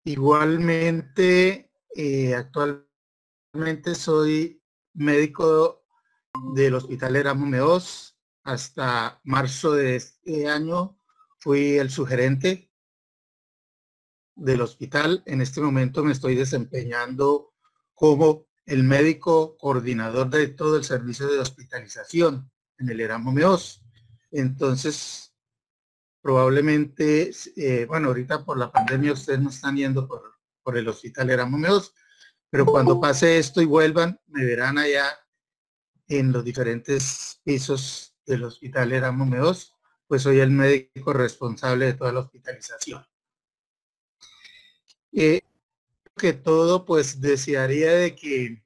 Igualmente, actualmente soy médico del Hospital Erasmo Meós. Hasta marzo de este año fui el sugerente del hospital. En este momento me estoy desempeñando como el médico coordinador de todo el servicio de hospitalización en el Erasmo Meós. Entonces, probablemente, bueno, ahorita por la pandemia ustedes no están yendo por el Hospital Erasmo Meós, pero cuando pase esto y vuelvan, me verán allá en los diferentes pisos del Hospital Erasmo Meós, pues soy el médico responsable de toda la hospitalización. Que todo, pues desearía de que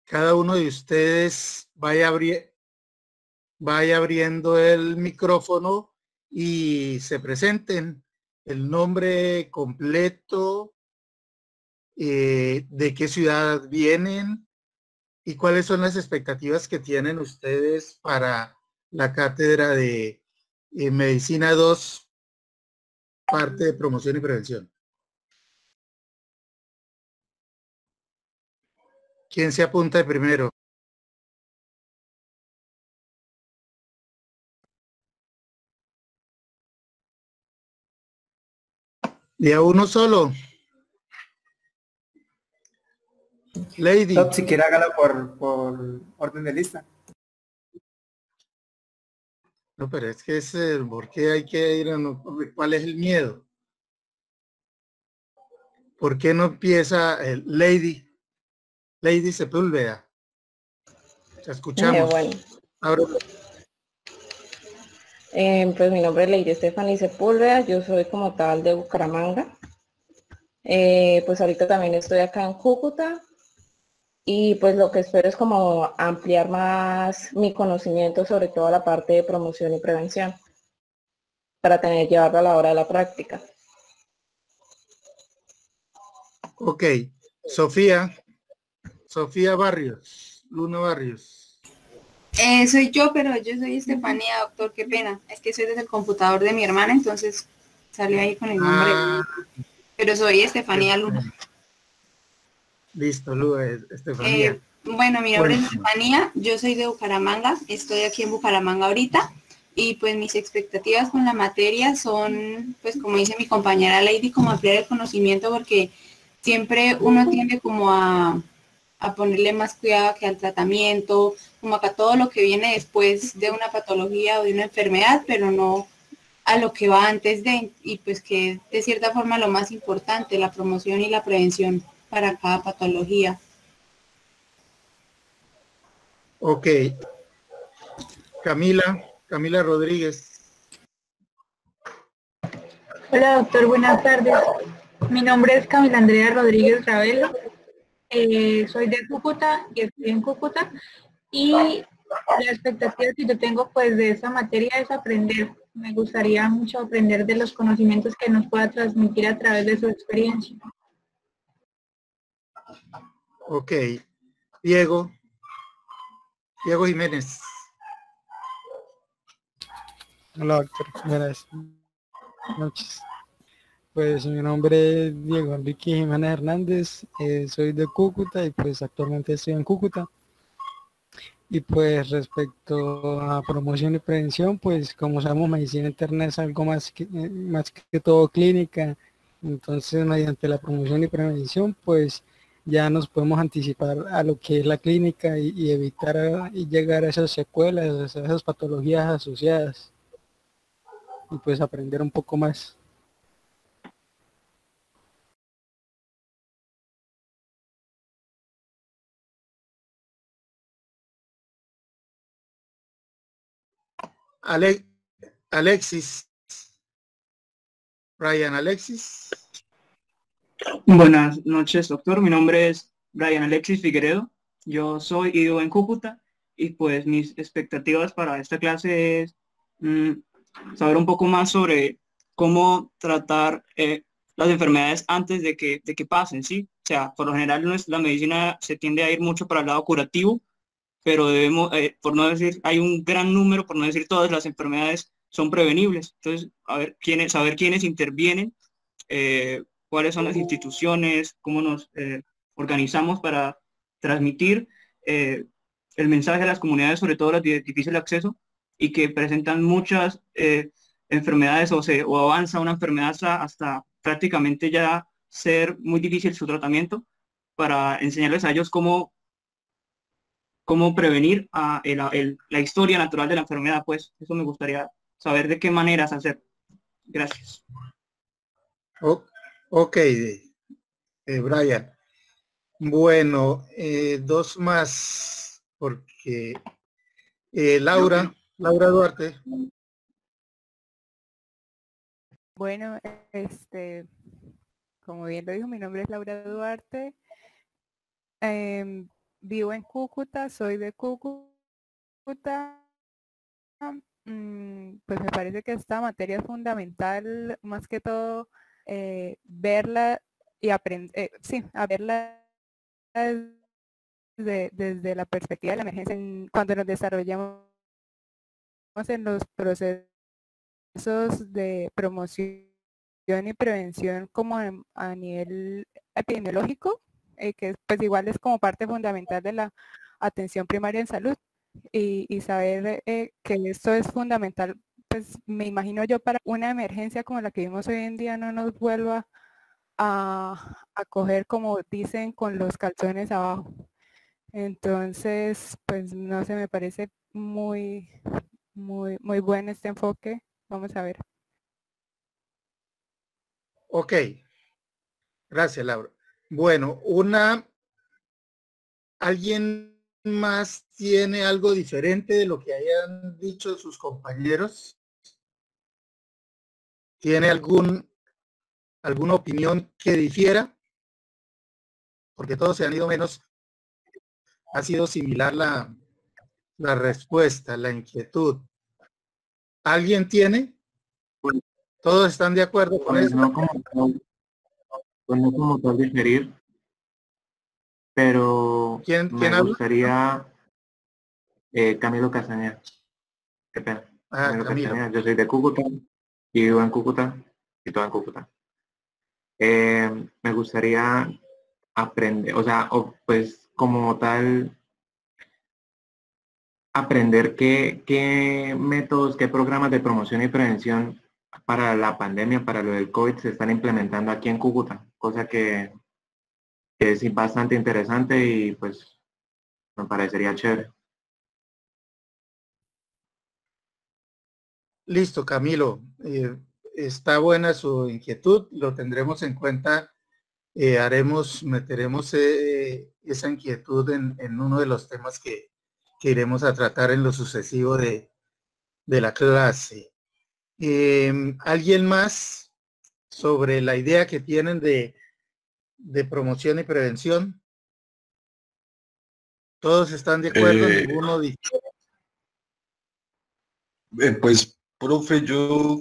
cada uno de ustedes vaya abriendo el micrófono y se presenten el nombre completo, de qué ciudad vienen y cuáles son las expectativas que tienen ustedes para la cátedra de Medicina 2, parte de promoción y prevención. ¿Quién se apunta de primero? De a uno solo. Lady. Top, si quiere hágalo por orden de lista. No, pero es que es ¿por qué hay que ir a cuál es el miedo? ¿Por qué no empieza el Lady Sepúlveda? Te escuchamos. Bueno. Pues mi nombre es Lady Stephanie Sepúlveda, yo soy como tal de Bucaramanga. Pues ahorita también estoy acá en Cúcuta y pues lo que espero es como ampliar más mi conocimiento sobre toda la parte de promoción y prevención para llevarlo a la hora de la práctica. Ok, Sofía Barrios, Luna Barrios. Soy yo, pero yo soy Estefanía, doctor, qué pena. Es que soy desde el computador de mi hermana, entonces salió ahí con el nombre. Pero soy Estefanía Luna. Listo, Luna, Estefanía. Bueno, mi nombre es Estefanía, yo soy de Bucaramanga, estoy aquí en Bucaramanga ahorita. Y pues mis expectativas con la materia son, pues como dice mi compañera Lady, como ampliar el conocimiento, porque siempre uno tiende como a ponerle más cuidado que al tratamiento, como acá todo lo que viene después de una patología o de una enfermedad, pero no a lo que va antes de, y pues que de cierta forma lo más importante, la promoción y la prevención para cada patología. Ok. Camila Rodríguez. Hola doctor, buenas tardes. Mi nombre es Camila Andrea Rodríguez Ravelo. Soy de Cúcuta y estoy en Cúcuta. Y la expectativa que yo tengo pues de esa materia es aprender. Me gustaría mucho aprender de los conocimientos que nos pueda transmitir a través de su experiencia. Ok. Diego Jiménez. Hola doctor, buenas noches. Pues mi nombre es Diego Enrique Jiménez Hernández, soy de Cúcuta y pues actualmente estoy en Cúcuta. Y pues respecto a promoción y prevención, pues como sabemos medicina interna es algo más que todo clínica, entonces mediante la promoción y prevención pues ya nos podemos anticipar a lo que es la clínica y evitar y llegar a esas secuelas, a esas patologías asociadas y pues aprender un poco más. Alexis. Brian Alexis. Buenas noches, doctor. Mi nombre es Brian Alexis Figueredo. Yo soy vivo en Cúcuta y pues mis expectativas para esta clase es saber un poco más sobre cómo tratar las enfermedades antes de que pasen, ¿sí? O sea, por lo general la medicina se tiende a ir mucho para el lado curativo, pero debemos, por no decir, hay un gran número, por no decir todas las enfermedades son prevenibles. Entonces, saber quiénes intervienen cuáles son las instituciones, cómo nos organizamos para transmitir el mensaje a las comunidades, sobre todo las de difícil acceso, y que presentan muchas enfermedades o avanza una enfermedad hasta prácticamente ya ser muy difícil su tratamiento, para enseñarles a ellos cómo prevenir la historia natural de la enfermedad. Pues eso me gustaría saber de qué maneras hacer. Gracias. Ok, Brian. Bueno, dos más, porque Laura Duarte. Bueno, como bien lo dijo, mi nombre es Laura Duarte. Vivo en Cúcuta, soy de Cúcuta. Pues me parece que esta materia es fundamental, más que todo, verla y aprender, a verla desde la perspectiva de la emergencia, cuando nos desarrollamos en los procesos de promoción y prevención como a nivel epidemiológico, que pues igual es como parte fundamental de la atención primaria en salud, y saber que esto es fundamental, pues me imagino yo, para una emergencia como la que vimos hoy en día no nos vuelva a coger, como dicen, con los calzones abajo. Entonces, pues no sé, me parece muy bueno este enfoque. Vamos a ver. Ok, gracias, Laura. Bueno, ¿alguien más tiene algo diferente de lo que hayan dicho sus compañeros? ¿Tiene alguna opinión que difiera? Porque todos se han ido menos. Ha sido similar la respuesta, la inquietud. ¿Alguien tiene? ¿Todos están de acuerdo con Pues eso? no como tal diferir, pero ¿Quién me habla? gustaría Camilo Castañeda. Qué pena. Camilo Castañeda. Yo soy de Cúcuta y vivo en Cúcuta y todo en Cúcuta. Me gustaría aprender, pues como tal, aprender qué métodos, qué programas de promoción y prevención para la pandemia, para lo del COVID, se están implementando aquí en Cúcuta, cosa que es bastante interesante y pues me parecería chévere. Listo, Camilo. Está buena su inquietud, lo tendremos en cuenta. Meteremos esa inquietud en uno de los temas que iremos a tratar en lo sucesivo de la clase. ¿Alguien más sobre la idea que tienen de promoción y prevención? ¿Todos están de acuerdo? ¿Ninguno dice? Pues, profe, yo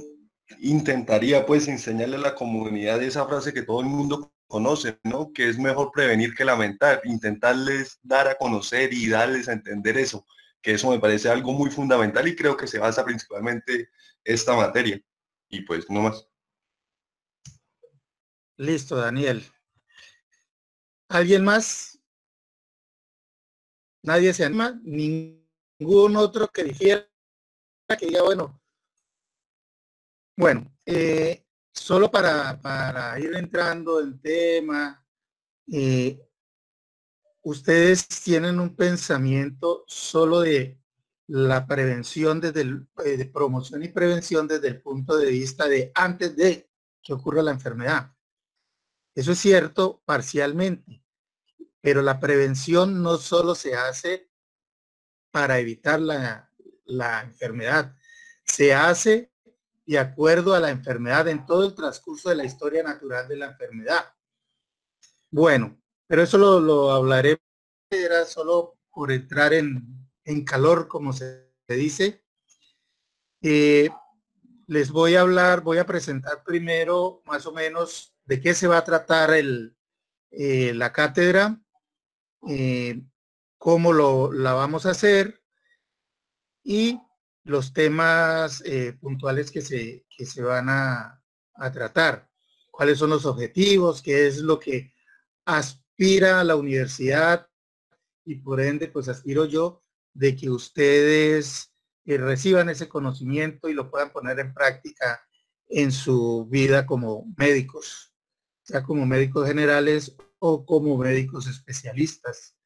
intentaría pues enseñarle a la comunidad esa frase que todo el mundo conoce, ¿no? Que es mejor prevenir que lamentar, intentarles dar a conocer y darles a entender eso, que eso me parece algo muy fundamental y creo que se basa principalmente esta materia. Y pues no más. Listo, Daniel. ¿Alguien más? ¿Nadie se anima? ¿Ningún otro que dijera que diga, bueno, solo para ir entrando en tema, ustedes tienen un pensamiento solo de la prevención de promoción y prevención desde el punto de vista de antes de que ocurra la enfermedad. Eso es cierto parcialmente, pero la prevención no solo se hace para evitar la enfermedad, se hace de acuerdo a la enfermedad en todo el transcurso de la historia natural de la enfermedad. Bueno, pero eso lo hablaré, era solo por entrar en calor, como se dice. Les voy a presentar primero más o menos de qué se va a tratar la cátedra, cómo la vamos a hacer y los temas puntuales que se van a tratar. cuáles son los objetivos, qué es lo que aspira a la universidad y por ende pues aspiro yo de que ustedes reciban ese conocimiento y lo puedan poner en práctica en su vida como médicos, sea como médicos generales o como médicos especialistas,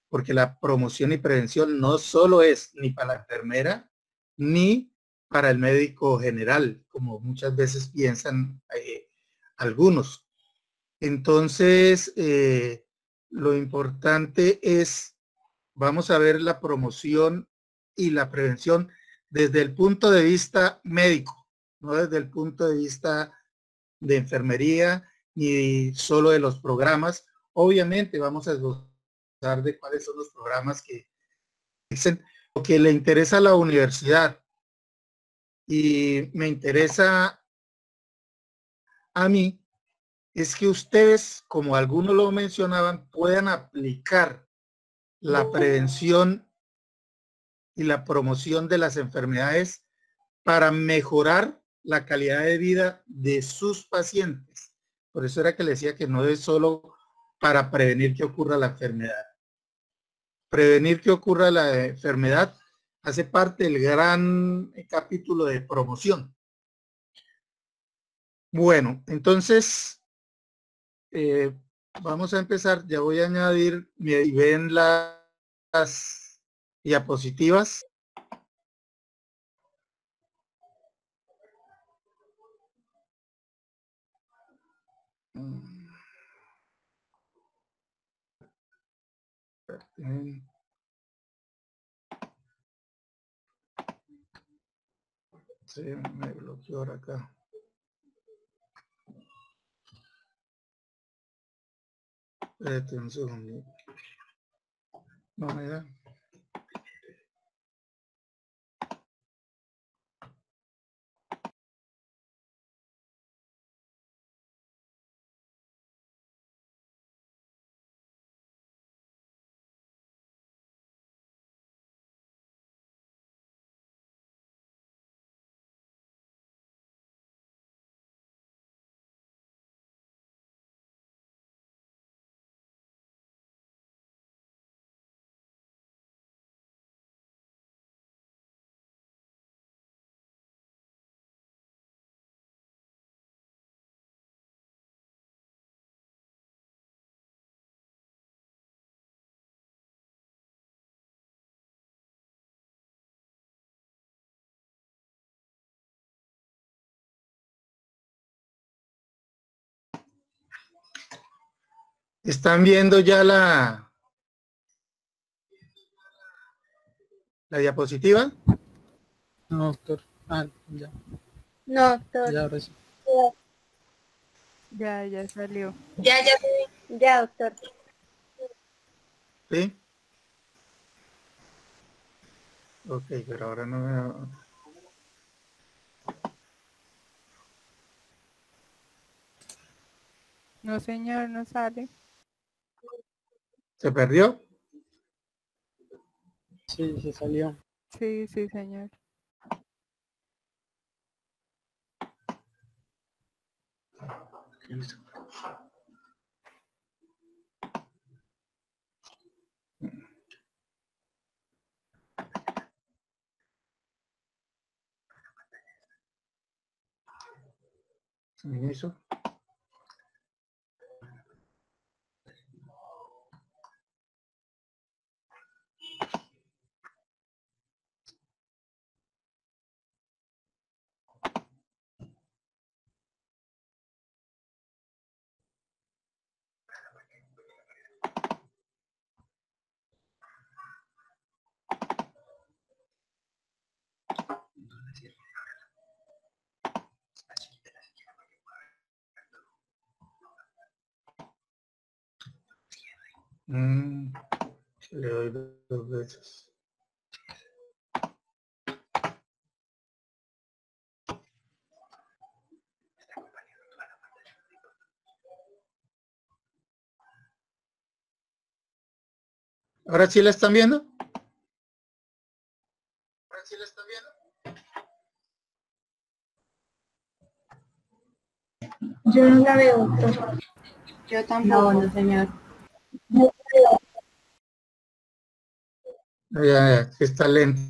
porque la promoción y prevención no solo es ni para la enfermera ni para el médico general, como muchas veces piensan algunos. Entonces, lo importante es, vamos a ver la promoción y la prevención desde el punto de vista médico, no desde el punto de vista de enfermería ni solo de los programas. Obviamente vamos a esbozar de cuáles son los programas que dicen lo que le interesa a la universidad y me interesa a mí es que ustedes, como algunos lo mencionaban, puedan aplicar la prevención y la promoción de las enfermedades para mejorar la calidad de vida de sus pacientes. Por eso era que le decía que no es solo para prevenir que ocurra la enfermedad. Prevenir que ocurra la enfermedad hace parte del gran capítulo de promoción. Bueno, entonces vamos a empezar. Ya voy a añadir, y ven las diapositivas. Sí, me bloqueó ahora acá. Espérate un segundo. No me da. ¿Están viendo ya la diapositiva? No, doctor. Ah, ya. No, doctor. Ya, ahora sí. Ya salió. Ya, doctor. ¿Sí? Ok, pero ahora no me... No, señor, no sale. ¿Se perdió? Sí, se salió. Sí, señor. ¿Se me hizo? Le doy 2 veces. ¿Ahora sí la están viendo? ¿Ahora sí la están viendo? Yo no la veo, doctor. Yo tampoco. No, señor. Ya, está lento.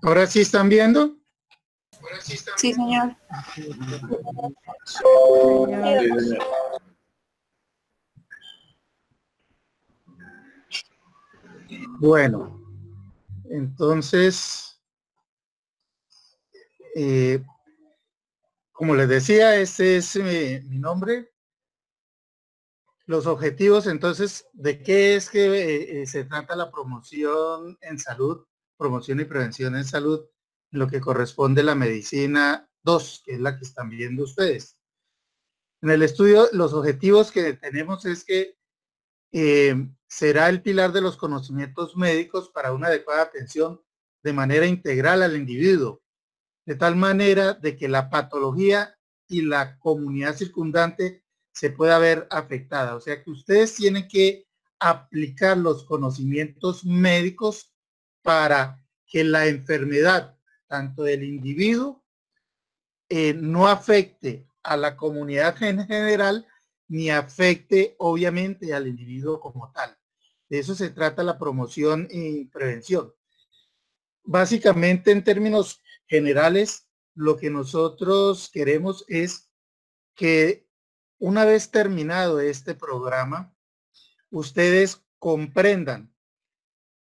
¿Ahora sí están viendo? Sí, señor. Bueno, entonces, como les decía, este es mi nombre. Los objetivos, entonces, ¿de qué es que se trata la promoción en salud, promoción y prevención en salud, en lo que corresponde a la medicina 2, que es la que están viendo ustedes? En el estudio, los objetivos que tenemos es que será el pilar de los conocimientos médicos para una adecuada atención de manera integral al individuo, de tal manera de que la patología y la comunidad circundante se pueda ver afectada. O sea que ustedes tienen que aplicar los conocimientos médicos para que la enfermedad, tanto del individuo, no afecte a la comunidad en general, ni afecte obviamente al individuo como tal. De eso se trata la promoción y prevención. Básicamente, en términos generales, lo que nosotros queremos es que una vez terminado este programa, ustedes comprendan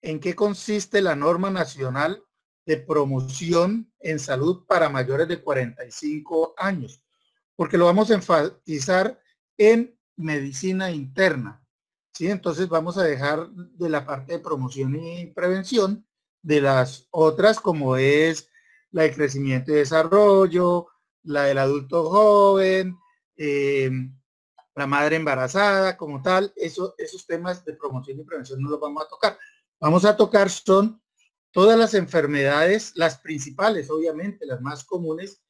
en qué consiste la norma nacional de promoción en salud para mayores de 45 años, porque lo vamos a enfatizar en medicina interna, ¿sí? Entonces vamos a dejar de la parte de promoción y prevención de las otras, como es la de crecimiento y desarrollo, la del adulto joven, la madre embarazada como tal. Esos temas de promoción y prevención no los vamos a tocar. Vamos a tocar son todas las enfermedades, las principales, obviamente, las más comunes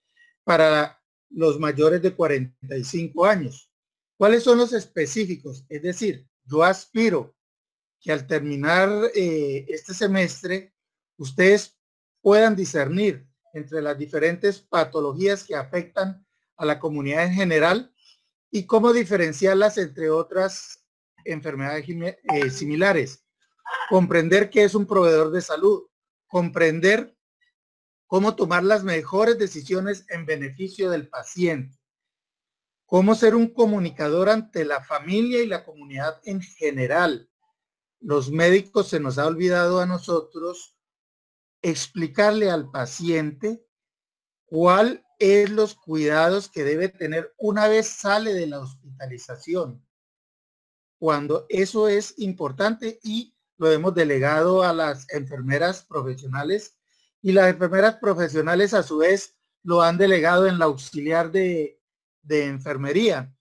para los mayores de 45 años. ¿Cuáles son los específicos? Es decir, yo aspiro que al terminar este semestre, ustedes puedan discernir entre las diferentes patologías que afectan a la comunidad en general y cómo diferenciarlas entre otras enfermedades similares. Comprender qué es un proveedor de salud, comprender cómo tomar las mejores decisiones en beneficio del paciente, cómo ser un comunicador ante la familia y la comunidad en general. Los médicos se nos ha olvidado a nosotros explicarle al paciente cuál es los cuidados que debe tener una vez sale de la hospitalización, cuando eso es importante, y lo hemos delegado a las enfermeras profesionales, y las enfermeras profesionales a su vez lo han delegado en la auxiliar de enfermería.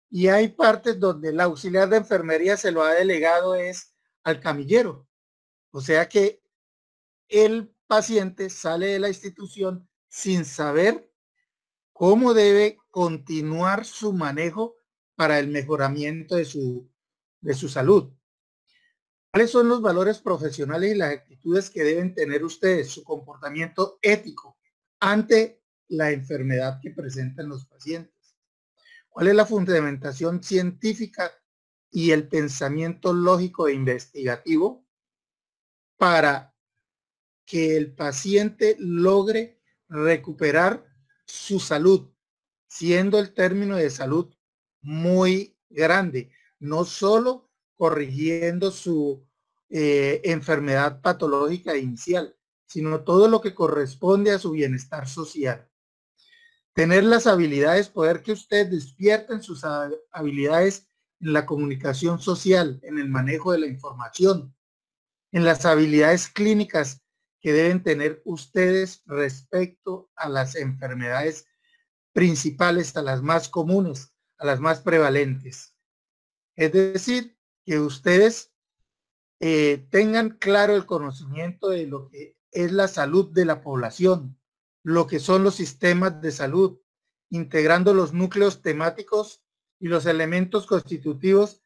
Y hay partes donde el auxiliar de enfermería se lo ha delegado es al camillero. O sea que el paciente sale de la institución sin saber cómo debe continuar su manejo para el mejoramiento de su salud. ¿Cuáles son los valores profesionales y las actitudes que deben tener ustedes? Su comportamiento ético ante la enfermedad que presentan los pacientes. ¿Cuál es la fundamentación científica y el pensamiento lógico e investigativo para que el paciente logre recuperar su salud, siendo el término de salud muy grande, no solo corrigiendo su enfermedad patológica inicial, sino todo lo que corresponde a su bienestar social? Tener las habilidades, poder que usted despierten sus habilidades en la comunicación social, en el manejo de la información, en las habilidades clínicas que deben tener ustedes respecto a las enfermedades principales, a las más comunes, a las más prevalentes. Es decir, que ustedes tengan claro el conocimiento de lo que es la salud de la población, lo que son los sistemas de salud, integrando los núcleos temáticos y los elementos constitutivos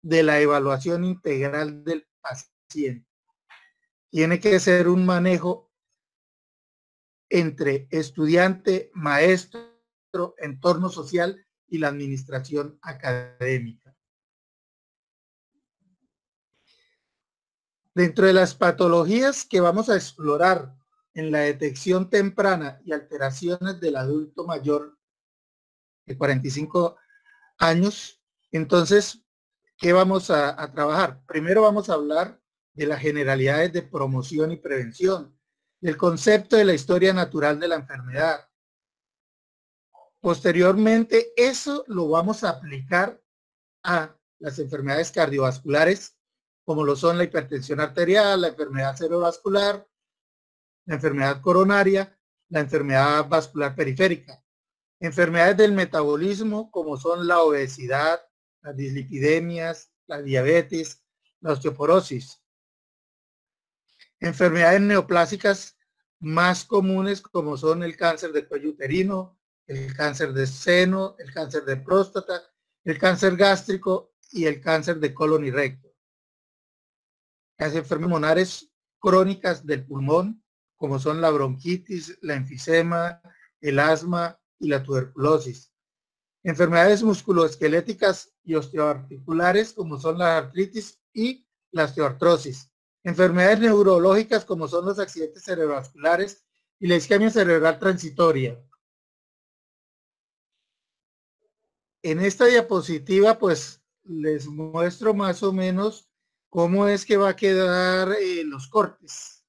de la evaluación integral del paciente. Tiene que ser un manejo entre estudiante, maestro, entorno social y la administración académica. Dentro de las patologías que vamos a explorar en la detección temprana y alteraciones del adulto mayor de 45 años, entonces, ¿qué vamos a trabajar? Primero vamos a hablar de las generalidades de promoción y prevención, del concepto de la historia natural de la enfermedad. Posteriormente, eso lo vamos a aplicar a las enfermedades cardiovasculares, como lo son la hipertensión arterial, la enfermedad cerebrovascular, la enfermedad coronaria, la enfermedad vascular periférica. Enfermedades del metabolismo, como son la obesidad, las dislipidemias, la diabetes, la osteoporosis. Enfermedades neoplásicas más comunes, como son el cáncer de cuello uterino, el cáncer de seno, el cáncer de próstata, el cáncer gástrico y el cáncer de colon y recto. Las enfermedades pulmonares crónicas del pulmón, como son la bronquitis, la enfisema, el asma y la tuberculosis. Enfermedades musculoesqueléticas y osteoarticulares, como son la artritis y la osteoartrosis. Enfermedades neurológicas, como son los accidentes cerebrovasculares y la isquemia cerebral transitoria. En esta diapositiva, pues, les muestro más o menos cómo es que va a quedar los cortes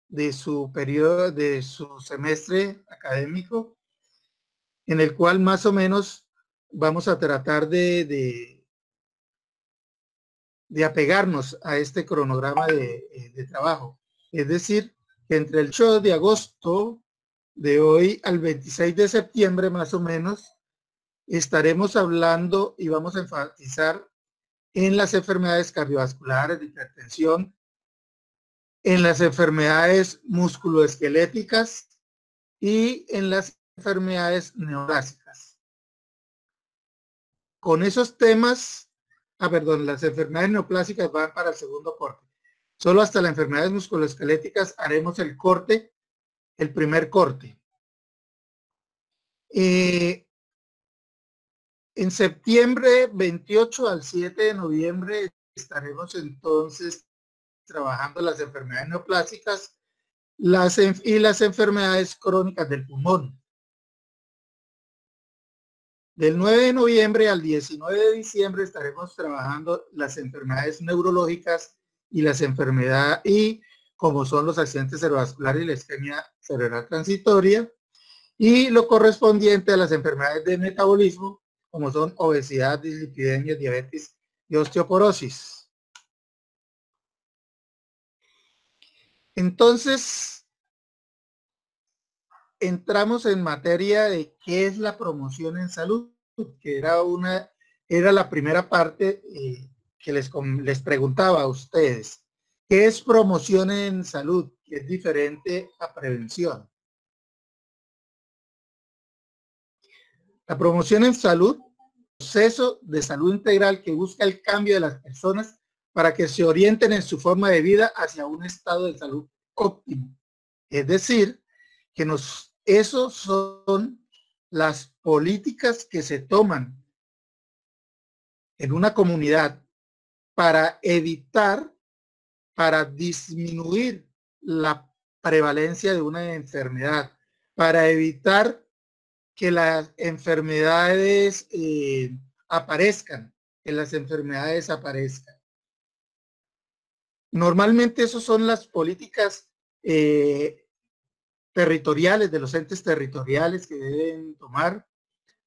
de su periodo, de su semestre académico, en el cual más o menos vamos a tratar de apegarnos a este cronograma de trabajo. Es decir, que entre el 8 de agosto de hoy al 26 de septiembre más o menos, estaremos hablando y vamos a enfatizar en las enfermedades cardiovasculares, de hipertensión, en las enfermedades musculoesqueléticas y en las enfermedades neoplásicas. Con esos temas, las enfermedades neoplásicas van para el segundo corte. Solo hasta las enfermedades musculoesqueléticas haremos el corte el primer corte. En septiembre 28 al 7 de noviembre estaremos entonces trabajando las enfermedades neoplásicas y las enfermedades crónicas del pulmón. Del 9 de noviembre al 19 de diciembre estaremos trabajando las enfermedades neurológicas y las enfermedades, y como son los accidentes cerebrovasculares y la isquemia cerebral transitoria, y lo correspondiente a las enfermedades de metabolismo, como son obesidad, dislipidemia, diabetes y osteoporosis. Entonces, entramos en materia de qué es la promoción en salud, que era la primera parte que les preguntaba a ustedes. ¿Qué es promoción en salud? Que es diferente a prevención. La promoción en salud, proceso de salud integral que busca el cambio de las personas para que se orienten en su forma de vida hacia un estado de salud óptimo. Es decir, que esos son las políticas que se toman en una comunidad para evitar, para disminuir la prevalencia de una enfermedad, para evitar que las enfermedades aparezcan, que las enfermedades aparezcan. Normalmente esas son las políticas territoriales, de los entes territoriales que deben tomar,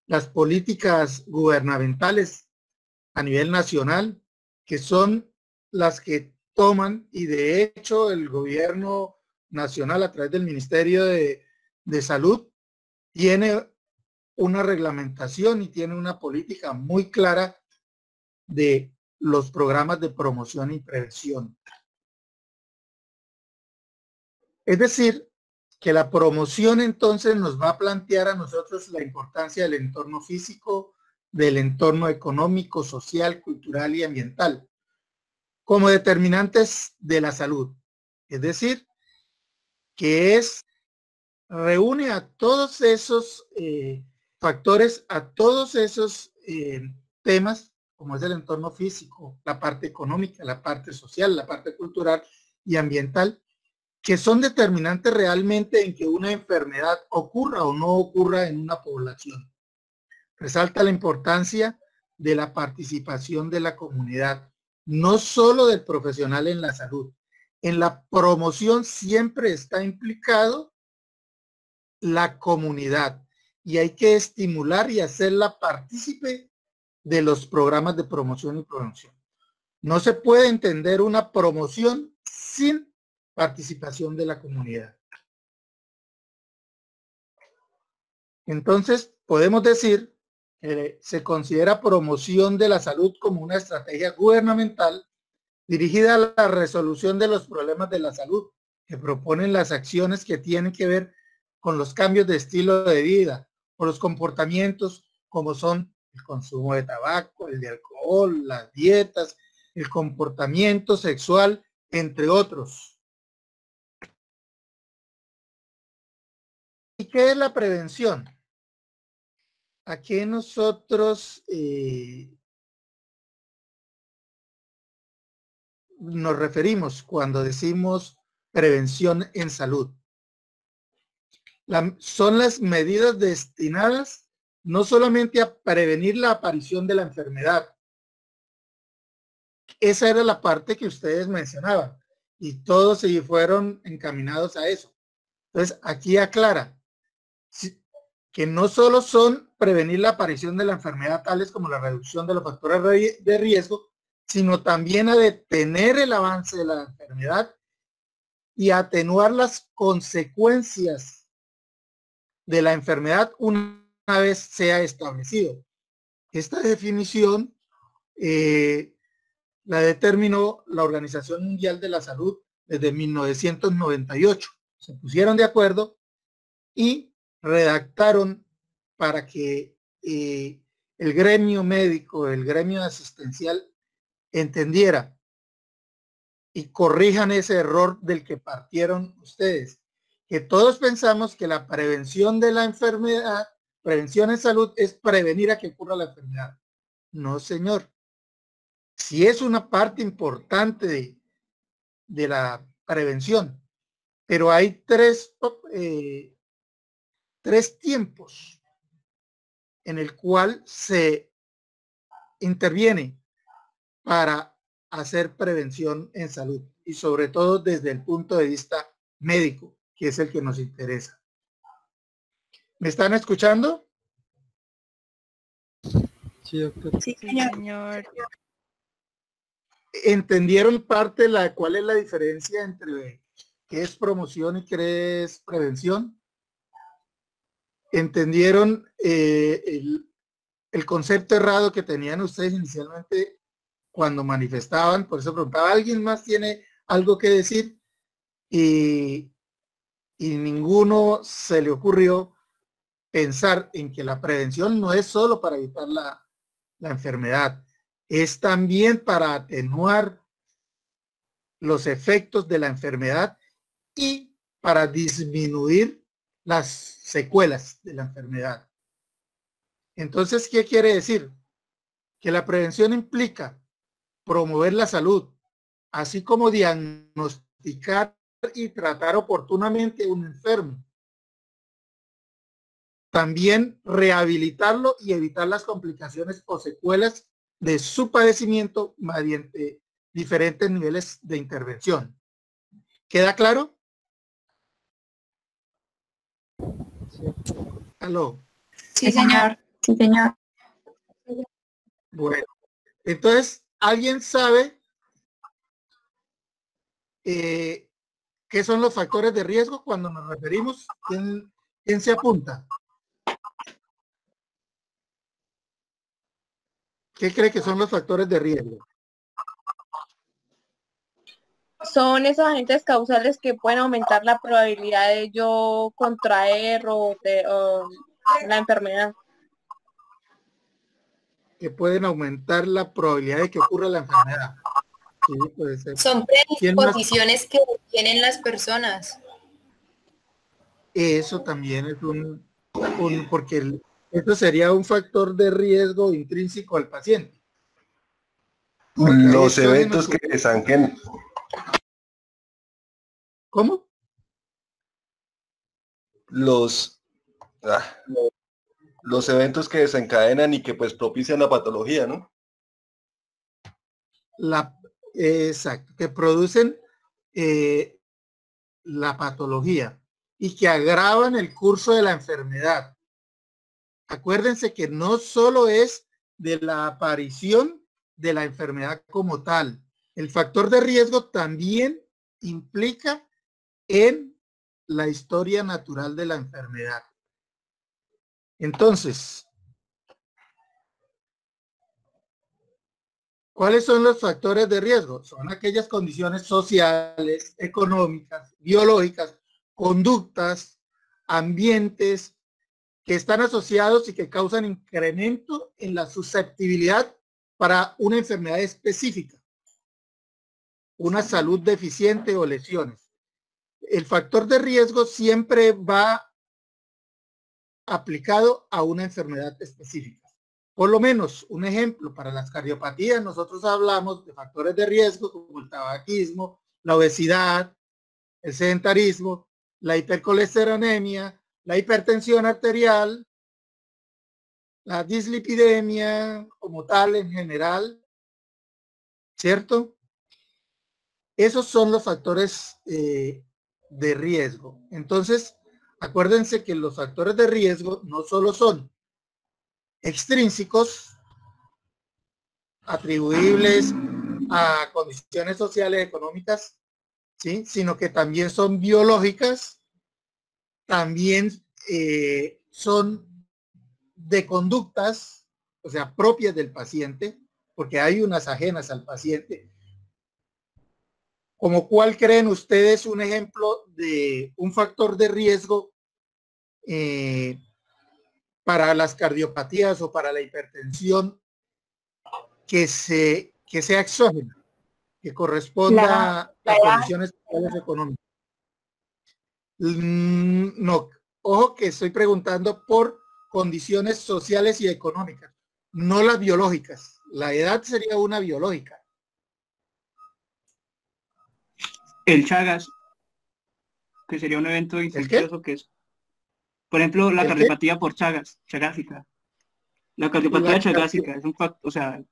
las políticas gubernamentales a nivel nacional, que son las que toman, y de hecho el gobierno nacional a través del Ministerio de Salud tiene una reglamentación y tiene una política muy clara de los programas de promoción y prevención. Es decir, que la promoción entonces nos va a plantear a nosotros la importancia del entorno físico, del entorno económico, social, cultural y ambiental como determinantes de la salud. Es decir, que reúne a todos esos factores, a todos esos temas, como es el entorno físico, la parte económica, la parte social, la parte cultural y ambiental, que son determinantes realmente en que una enfermedad ocurra o no ocurra en una población. Resalta la importancia de la participación de la comunidad, no solo del profesional en la salud. En la promoción siempre está implicado la comunidad y hay que estimular y hacerla partícipe de los programas de promoción y prevención. No se puede entender una promoción sin participación de la comunidad. Entonces, podemos decir que se considera promoción de la salud como una estrategia gubernamental dirigida a la resolución de los problemas de la salud, que proponen las acciones que tienen que ver con los cambios de estilo de vida o los comportamientos como son el consumo de tabaco, el de alcohol, las dietas, el comportamiento sexual, entre otros. ¿Y qué es la prevención? ¿A qué nosotros nos referimos cuando decimos prevención en salud? Son las medidas destinadas no solamente a prevenir la aparición de la enfermedad. Esa era la parte que ustedes mencionaban y todos se fueron encaminados a eso. Entonces, aquí aclara que no solo son prevenir la aparición de la enfermedad, tales como la reducción de los factores de riesgo, sino también a detener el avance de la enfermedad y a atenuar las consecuencias de la enfermedad una vez sea establecido. Esta definición la determinó la Organización Mundial de la Salud desde 1998. Se pusieron de acuerdo y redactaron para que el gremio médico, el gremio asistencial entendiera y corrijan ese error del que partieron ustedes, que todos pensamos que la prevención de la enfermedad, prevención en salud, es prevenir a que ocurra la enfermedad. No, señor. Sí es una parte importante de la prevención, pero hay tres tiempos en el cual se interviene para hacer prevención en salud y sobre todo desde el punto de vista médico, que es el que nos interesa. ¿Me están escuchando? Sí, doctor. Sí, Señor. ¿Entendieron cuál es la diferencia entre qué es promoción y qué es prevención? ¿Entendieron el concepto errado que tenían ustedes inicialmente cuando manifestaban? Por eso preguntaba, ¿alguien más tiene algo que decir? Y ninguno se le ocurrió pensar en que la prevención no es solo para evitar la enfermedad, es también para atenuar los efectos de la enfermedad y para disminuir las secuelas de la enfermedad. Entonces, ¿qué quiere decir? Que la prevención implica promover la salud, así como diagnosticar y tratar oportunamente a un enfermo. También rehabilitarlo y evitar las complicaciones o secuelas de su padecimiento mediante diferentes niveles de intervención. ¿Queda claro? ¿Aló? Sí, señor. Sí, señor. Bueno, entonces, ¿alguien sabe qué son los factores de riesgo cuando nos referimos? ¿Quién se apunta? ¿Qué cree que son los factores de riesgo? Son esos agentes causales que pueden aumentar la probabilidad de yo contraer o la enfermedad. Que pueden aumentar la probabilidad de que ocurra la enfermedad. Sí, puede ser. Son predisposiciones que tienen las personas. Eso también es porque esto sería un factor de riesgo intrínseco al paciente. Los eventos que desanquen. ¿Cómo? Los eventos que desencadenan y que pues propician la patología, ¿no? Exacto, que producen la patología y que agravan el curso de la enfermedad. Acuérdense que no solo es de la aparición de la enfermedad como tal. El factor de riesgo también implica en la historia natural de la enfermedad. Entonces, ¿cuáles son los factores de riesgo? Son aquellas condiciones sociales, económicas, biológicas, conductas, ambientes que están asociados y que causan incremento en la susceptibilidad para una enfermedad específica, una salud deficiente o lesiones. El factor de riesgo siempre va aplicado a una enfermedad específica. Por lo menos, un ejemplo, para las cardiopatías, nosotros hablamos de factores de riesgo como el tabaquismo, la obesidad, el sedentarismo, la hipercolesterolemia, la hipertensión arterial, la dislipidemia como tal en general, ¿cierto? Esos son los factores de riesgo. Entonces, acuérdense que los factores de riesgo no solo son extrínsecos, atribuibles a condiciones sociales, económicas, ¿sí? Sino que también son biológicas, también son de conductas, o sea, propias del paciente, porque hay unas ajenas al paciente. ¿Como cuál creen ustedes un ejemplo de un factor de riesgo para las cardiopatías o para la hipertensión que sea exógena, que corresponda a condiciones sociales económicas? No, ojo que estoy preguntando por condiciones sociales y económicas, no las biológicas. La edad sería una biológica. El Chagas, que sería un evento infeccioso que es, por ejemplo, la cardiopatía por Chagas, chagásica. La cardiopatía chagásica es un factor, o sea,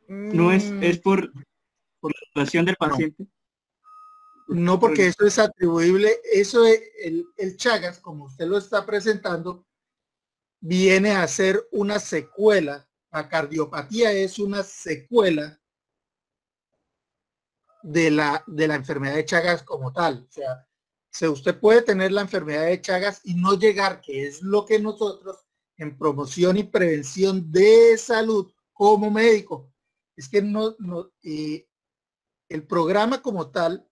no es por la situación del paciente. No, porque eso es atribuible, eso es el Chagas, como usted lo está presentando, viene a ser una secuela. La cardiopatía es una secuela de la enfermedad de Chagas como tal. O sea, si usted puede tener la enfermedad de Chagas y no llegar, que es lo que nosotros en promoción y prevención de salud como médico, es que el programa como tal,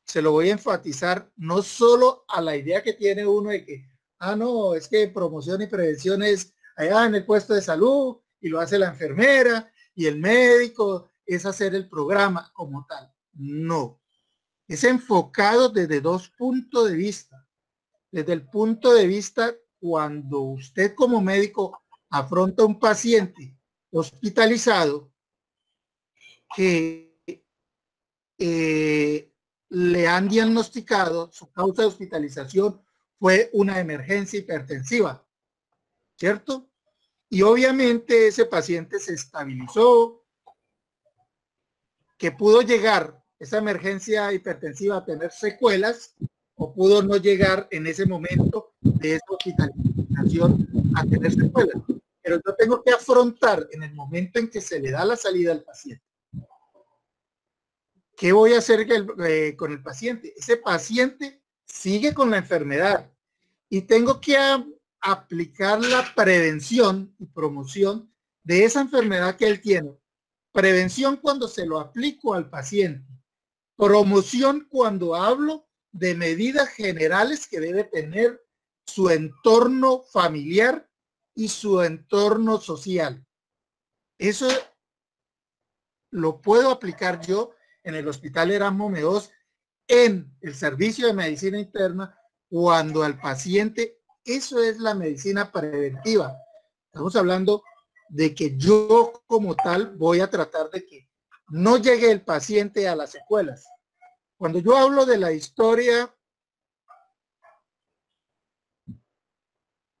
se lo voy a enfatizar no solo a la idea que tiene uno de que, no, es que promoción y prevención es allá en el puesto de salud y lo hace la enfermera y el médico, es hacer el programa como tal. No, es enfocado desde dos puntos de vista. Desde el punto de vista cuando usted como médico afronta un paciente hospitalizado que le han diagnosticado, su causa de hospitalización fue una emergencia hipertensiva, ¿cierto? Y obviamente ese paciente se estabilizó, que pudo llegar esa emergencia hipertensiva a tener secuelas o pudo no llegar en ese momento de esa hospitalización a tener secuelas. Pero yo tengo que afrontar en el momento en que se le da la salida al paciente. ¿Qué voy a hacer con el paciente? Ese paciente sigue con la enfermedad y tengo que aplicar la prevención y promoción de esa enfermedad que él tiene. Prevención cuando se lo aplico al paciente. Promoción cuando hablo de medidas generales que debe tener su entorno familiar y su entorno social. Eso lo puedo aplicar yo en el Hospital Erasmo Meós, en el servicio de medicina interna, cuando al paciente, eso es la medicina preventiva. Estamos hablando de que yo como tal voy a tratar de que no llegue el paciente a las secuelas. Cuando yo hablo de la historia,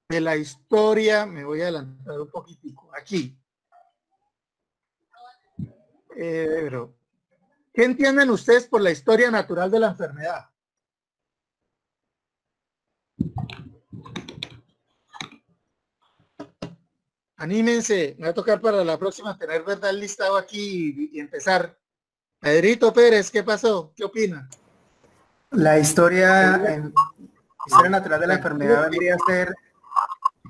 me voy a adelantar un poquitico aquí. Pero ¿qué entienden ustedes por la historia natural de la enfermedad? Anímense, me va a tocar para la próxima tener verdad el listado aquí y empezar. Pedrito Pérez, ¿qué pasó? ¿Qué opina? La historia natural de la enfermedad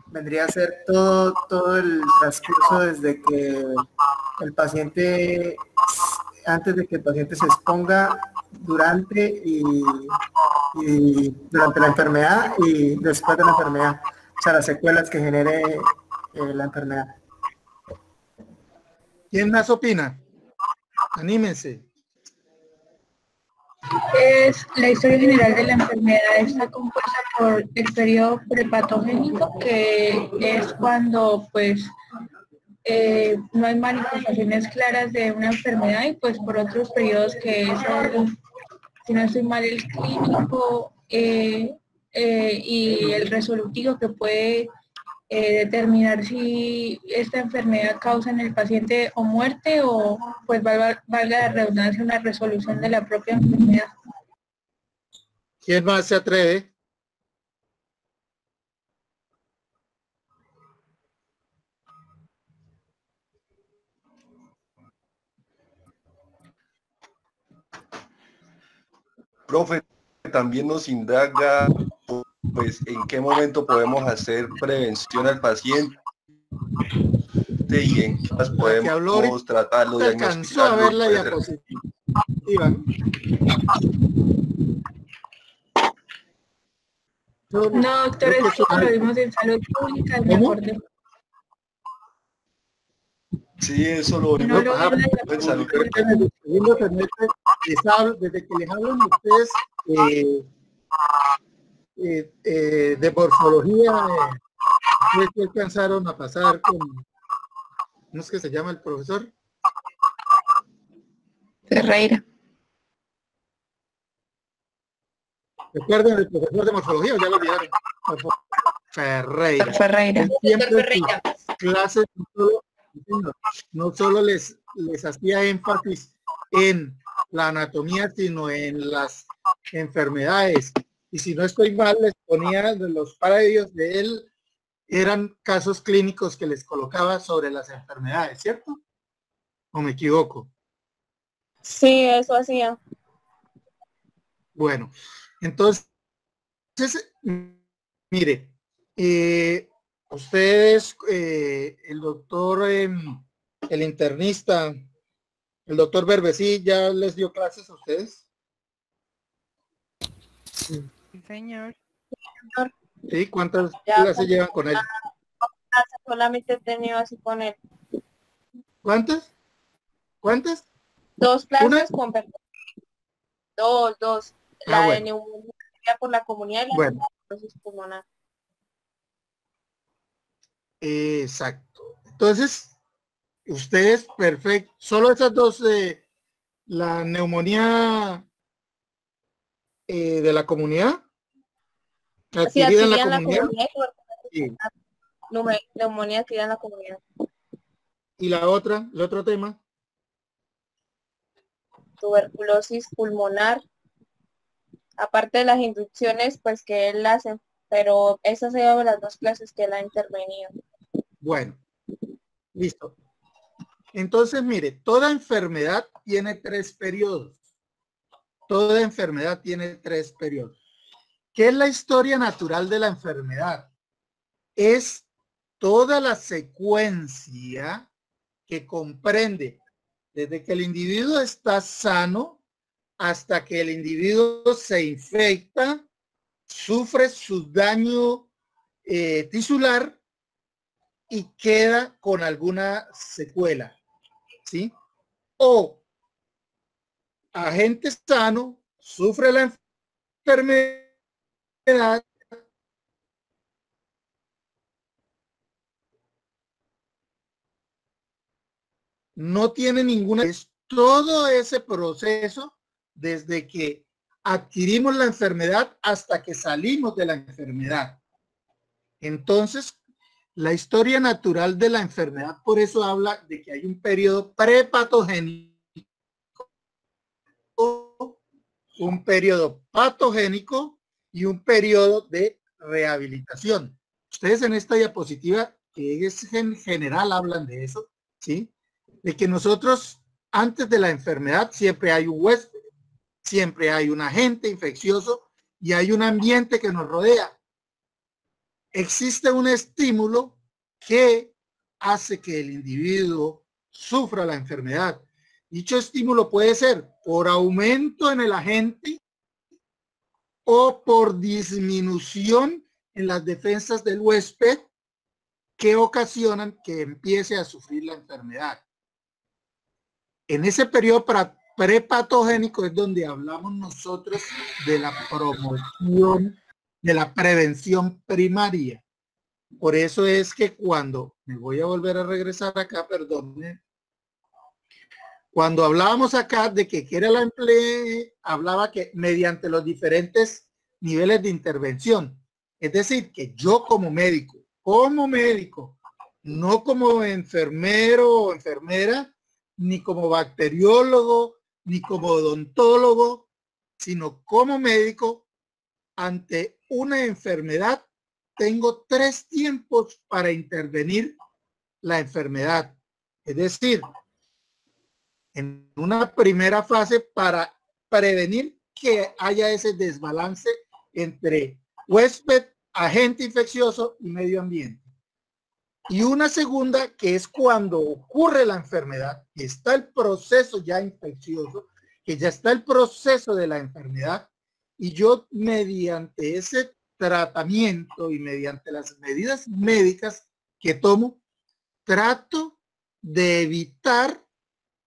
vendría a ser todo el transcurso desde que el paciente, antes de que el paciente se exponga, durante y durante la enfermedad y después de la enfermedad, o sea, las secuelas que genere la enfermedad. ¿Quién más opina? Anímense. Es la historia general de la enfermedad está compuesta por el periodo prepatogénico, que es cuando pues no hay manifestaciones claras de una enfermedad, y pues por otros periodos que es si no estoy mal, el clínico y el resolutivo, que puede determinar si esta enfermedad causa en el paciente o muerte o, pues valga la redundancia, una resolución de la propia enfermedad. ¿Quién más se atreve? Profe, también nos indaga pues en qué momento podemos hacer prevención al paciente y en qué más podemos tratarlo, diagnosticarlo. A ver la diapositiva. No, doctor, eso lo vimos en salud pública, me acordé. Sí, eso lo vimos en salud pública. Desde que les hablan ustedes, de morfología, ¿ustedes qué alcanzaron a pasar con, ¿cómo es que se llama el profesor? Ferreira. ¿Recuerdan el profesor de morfología o ya lo olvidaron? Ferreira. Ferreira. Él siempre en sus clases no solo les hacía énfasis en la anatomía, sino en las enfermedades. Y si no estoy mal, les ponía de los paradios de él, eran casos clínicos que les colocaba sobre las enfermedades, ¿cierto? ¿O me equivoco? Sí, eso hacía. Bueno, entonces, mire, ustedes, el doctor, el internista, el doctor Berbesí, ¿ya les dio clases a ustedes? Sí, señor. ¿Sí? ¿Cuántas clases llevan con él? Solamente he tenido así con él. ¿Cuántas? ¿Cuántas? 2 clases ¿Una? con dos. La de Bueno. neumonía por la comunidad y la Bueno. de pulmonar. Exacto. Entonces, ustedes, perfecto. Solo esas dos, la neumonía de la comunidad, adquirida en la comunidad. Sí. Neumonía adquirida en la comunidad. Y la otra, el otro tema. Tuberculosis pulmonar. Aparte de las inducciones, pues que él hace, pero esas se llaman las 2 clases que él ha intervenido. Bueno, listo. Entonces, mire, toda enfermedad tiene 3 periodos. Toda enfermedad tiene 3 periodos. ¿Qué es la historia natural de la enfermedad? Es toda la secuencia que comprende desde que el individuo está sano hasta que el individuo se infecta, sufre su daño tisular y queda con alguna secuela, ¿sí? O agente sano sufre la enfermedad, no tiene ninguna, es todo ese proceso desde que adquirimos la enfermedad hasta que salimos de la enfermedad. Entonces, la historia natural de la enfermedad, por eso habla de que hay un periodo prepatogénico, un periodo patogénico y un periodo de rehabilitación. Ustedes en esta diapositiva, que es en general, hablan de eso, ¿sí? De que nosotros, antes de la enfermedad, siempre hay un huésped, siempre hay un agente infeccioso y hay un ambiente que nos rodea. Existe un estímulo que hace que el individuo sufra la enfermedad. Dicho estímulo puede ser por aumento en el agente o por disminución en las defensas del huésped que ocasionan que empiece a sufrir la enfermedad. En ese periodo prepatogénico es donde hablamos nosotros de la promoción, de la prevención primaria. Por eso es que cuando, me voy a volver a regresar acá, perdón, cuando hablábamos acá de que era la empleo, hablaba que mediante los diferentes niveles de intervención, es decir, que yo como médico, no como enfermero o enfermera, ni como bacteriólogo, ni como odontólogo, sino como médico, ante una enfermedad, tengo 3 tiempos para intervenir la enfermedad. Es decir, en una primera fase para prevenir que haya ese desbalance entre huésped, agente infeccioso y medio ambiente. Y una segunda que es cuando ocurre la enfermedad, que está el proceso ya infeccioso, que ya está el proceso de la enfermedad, y yo mediante ese tratamiento y mediante las medidas médicas que tomo, trato de evitar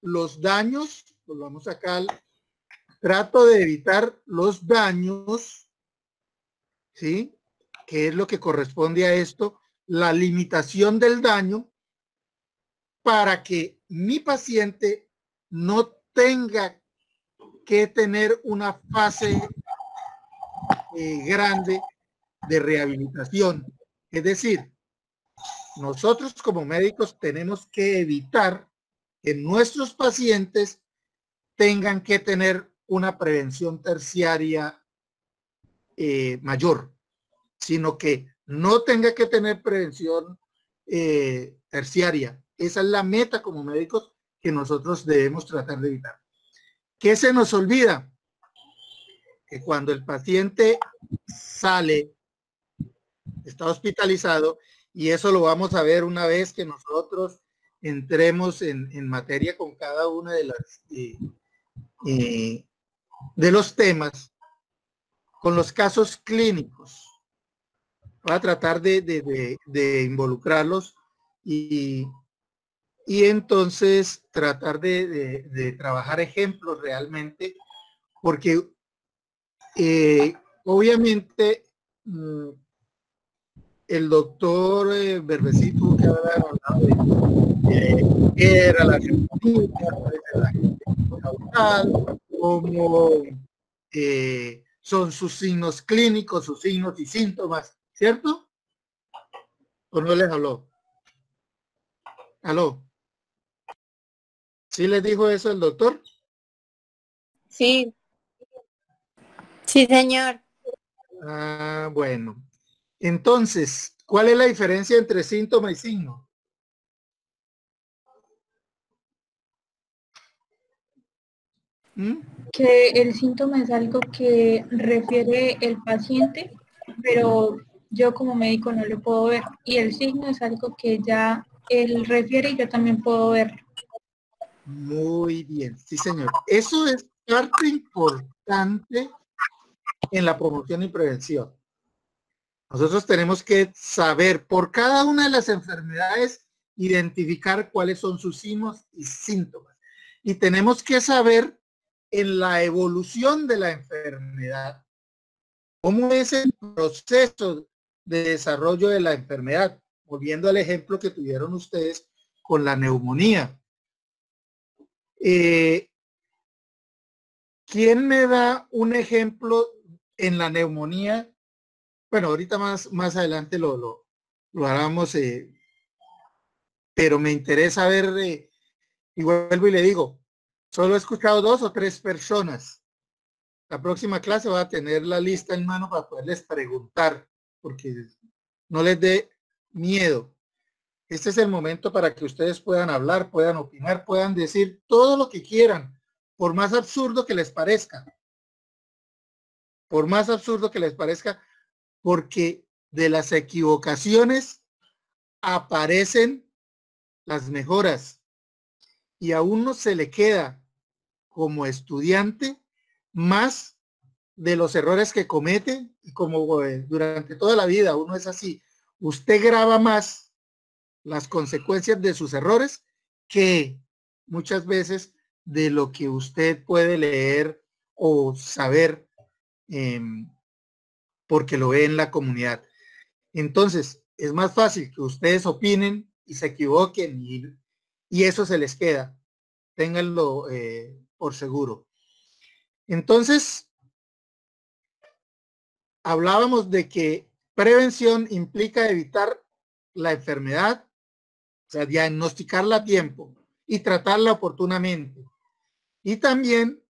los daños, pues vamos acá, trato de evitar los daños ¿sí? ¿Qué es lo que corresponde a esto? La limitación del daño para que mi paciente no tenga que tener una fase grande de rehabilitación. Es decir, nosotros como médicos tenemos que evitar que nuestros pacientes tengan que tener una prevención terciaria mayor, sino que no tenga que tener prevención terciaria. Esa es la meta como médicos que nosotros debemos tratar de evitar. ¿Qué se nos olvida? Que cuando el paciente sale, está hospitalizado, y eso lo vamos a ver una vez que nosotros entremos en materia con cada una de las de los temas, con los casos clínicos. Voy a tratar de involucrarlos y entonces tratar de trabajar ejemplos realmente, porque obviamente el doctor Verbecito que había hablado de qué era la neumonía, cómo son sus signos clínicos, sus signos y síntomas, ¿cierto? ¿O no les habló? ¿Aló? ¿Sí les dijo eso el doctor? Sí. Sí, señor. Ah, bueno. Entonces, ¿cuál es la diferencia entre síntoma y signo? Que el síntoma es algo que refiere el paciente, pero yo como médico no lo puedo ver. Y el signo es algo que ya él refiere y yo también puedo ver. Muy bien, sí señor. Eso es parte importante en la promoción y prevención. Nosotros tenemos que saber por cada una de las enfermedades, identificar cuáles son sus signos y síntomas. Y tenemos que saber en la evolución de la enfermedad, cómo es el proceso de desarrollo de la enfermedad. Volviendo al ejemplo que tuvieron ustedes con la neumonía. ¿Quién me da un ejemplo en la neumonía? Bueno, ahorita más adelante lo haremos, pero me interesa ver, y vuelvo y le digo, solo he escuchado 2 o 3 personas. La próxima clase va a tener la lista en mano para poderles preguntar, porque no les dé miedo. Este es el momento para que ustedes puedan hablar, puedan opinar, puedan decir todo lo que quieran, por más absurdo que les parezca. Por más absurdo que les parezca, porque de las equivocaciones aparecen las mejoras. Y a uno se le queda como estudiante más de los errores que comete, y como durante toda la vida uno es así, usted graba más las consecuencias de sus errores que muchas veces de lo que usted puede leer o saber porque lo ve en la comunidad. Entonces es más fácil que ustedes opinen y se equivoquen y eso se les queda. Ténganlo por seguro. Entonces hablábamos de que prevención implica evitar la enfermedad, o sea, diagnosticarla a tiempo y tratarla oportunamente. Y también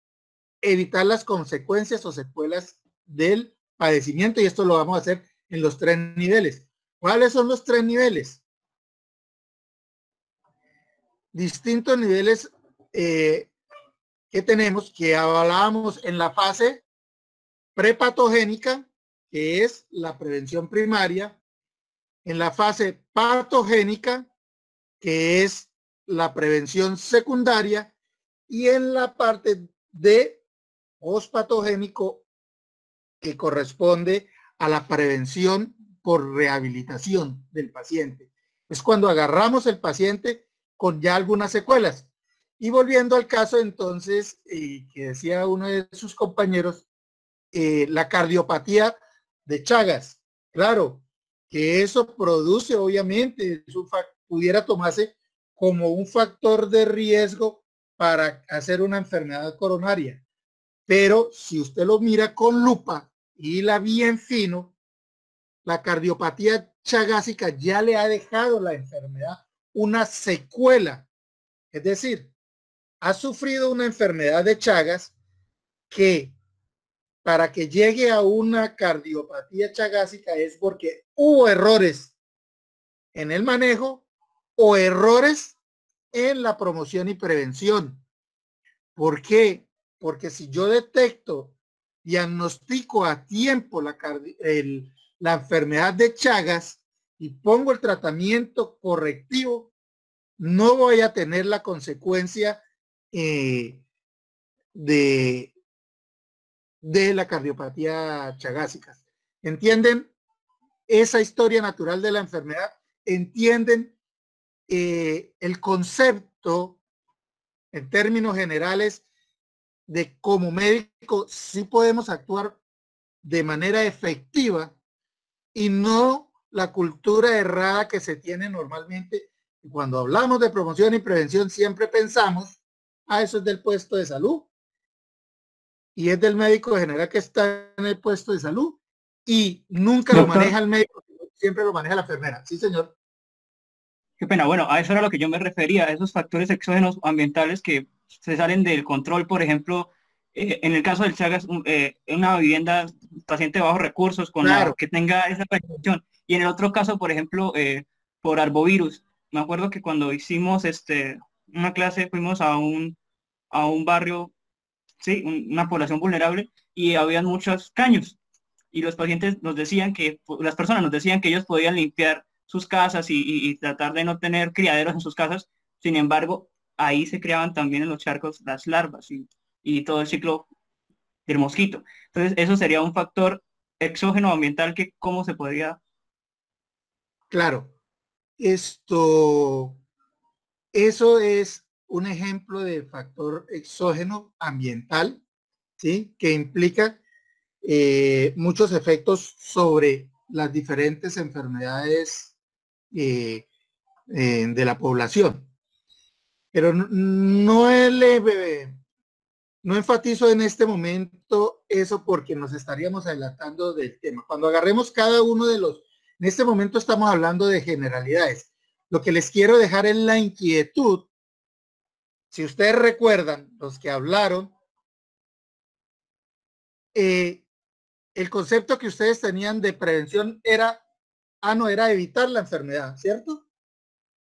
evitar las consecuencias o secuelas del padecimiento, y esto lo vamos a hacer en los 3 niveles. ¿Cuáles son los 3 niveles? Distintos niveles que tenemos, que hablábamos en la fase prepatogénica, que es la prevención primaria, en la fase patogénica, que es la prevención secundaria, y en la parte de pospatogénico, que corresponde a la prevención por rehabilitación del paciente. Es cuando agarramos el paciente con ya algunas secuelas. Y volviendo al caso entonces, que decía uno de sus compañeros, la cardiopatía de Chagas. Claro, que eso produce, obviamente, pudiera tomarse como un factor de riesgo para hacer una enfermedad coronaria. Pero si usted lo mira con lupa y la bien fino, la cardiopatía chagásica ya le ha dejado la enfermedad una secuela. Es decir, ha sufrido una enfermedad de Chagas que para que llegue a una cardiopatía chagásica es porque hubo errores en el manejo o errores en la promoción y prevención. ¿Por qué? Porque si yo detecto, diagnostico a tiempo la enfermedad de Chagas y pongo el tratamiento correctivo, no voy a tener la consecuencia de la cardiopatía chagásica. ¿Entienden esa historia natural de la enfermedad? ¿Entienden el concepto en términos generales de como médico sí podemos actuar de manera efectiva y no la cultura errada que se tiene normalmente? Cuando hablamos de promoción y prevención siempre pensamos, eso es del puesto de salud y es del médico general que está en el puesto de salud y nunca lo maneja el médico, siempre lo maneja la enfermera. Sí, señor. Qué pena. Bueno, a eso era lo que yo me refería, a esos factores exógenos ambientales que se salen del control. Por ejemplo, en el caso del Chagas, una vivienda, paciente de bajos recursos, con claro, que tenga esa precaución. Y en el otro caso, por ejemplo, por arbovirus. Me acuerdo que cuando hicimos una clase, fuimos a un barrio, sí, una población vulnerable, y habían muchos caños. Y los pacientes nos decían las personas nos decían que ellos podían limpiar sus casas y tratar de no tener criaderos en sus casas. Sin embargo, ahí se creaban también en los charcos las larvas y todo el ciclo del mosquito. Entonces, eso sería un factor exógeno ambiental que cómo se podría... Claro, eso es un ejemplo de factor exógeno ambiental, ¿sí? Que implica muchos efectos sobre las diferentes enfermedades de la población. Pero no enfatizo en este momento eso porque nos estaríamos adelantando del tema. Cuando agarremos cada uno de en este momento estamos hablando de generalidades. Lo que les quiero dejar es la inquietud. Si ustedes recuerdan, los que hablaron, el concepto que ustedes tenían de prevención era evitar la enfermedad, ¿cierto?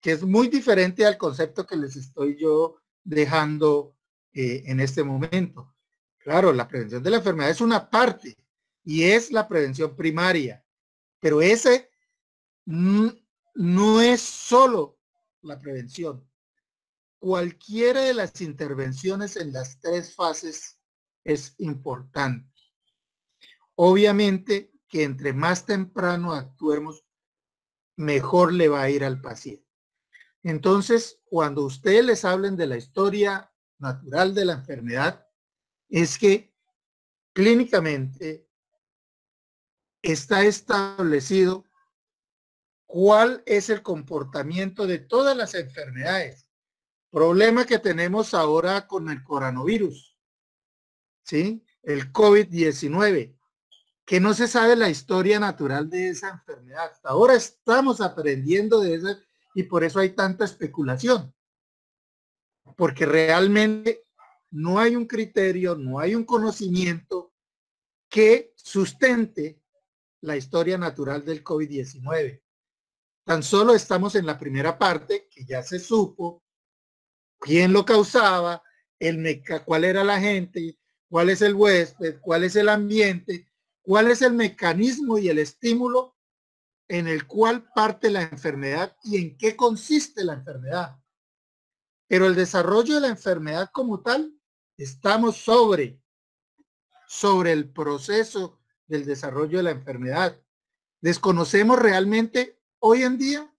Que es muy diferente al concepto que les estoy yo dejando en este momento. Claro, la prevención de la enfermedad es una parte y es la prevención primaria, pero ese no es solo la prevención. Cualquiera de las intervenciones en las tres fases es importante. Obviamente que entre más temprano actuemos, mejor le va a ir al paciente. Entonces, cuando ustedes les hablen de la historia natural de la enfermedad, es que clínicamente está establecido cuál es el comportamiento de todas las enfermedades. Problema que tenemos ahora con el coronavirus, ¿sí? El COVID-19, que no se sabe la historia natural de esa enfermedad. Hasta ahora estamos aprendiendo de eso y por eso hay tanta especulación. Porque realmente no hay un criterio, no hay un conocimiento que sustente la historia natural del COVID-19. Tan solo estamos en la primera parte, que ya se supo quién lo causaba, cuál era la gente, cuál es el huésped, cuál es el ambiente, cuál es el mecanismo y el estímulo en el cual parte la enfermedad y en qué consiste la enfermedad. Pero el desarrollo de la enfermedad como tal, estamos sobre el proceso del desarrollo de la enfermedad. Desconocemos realmente, hoy en día,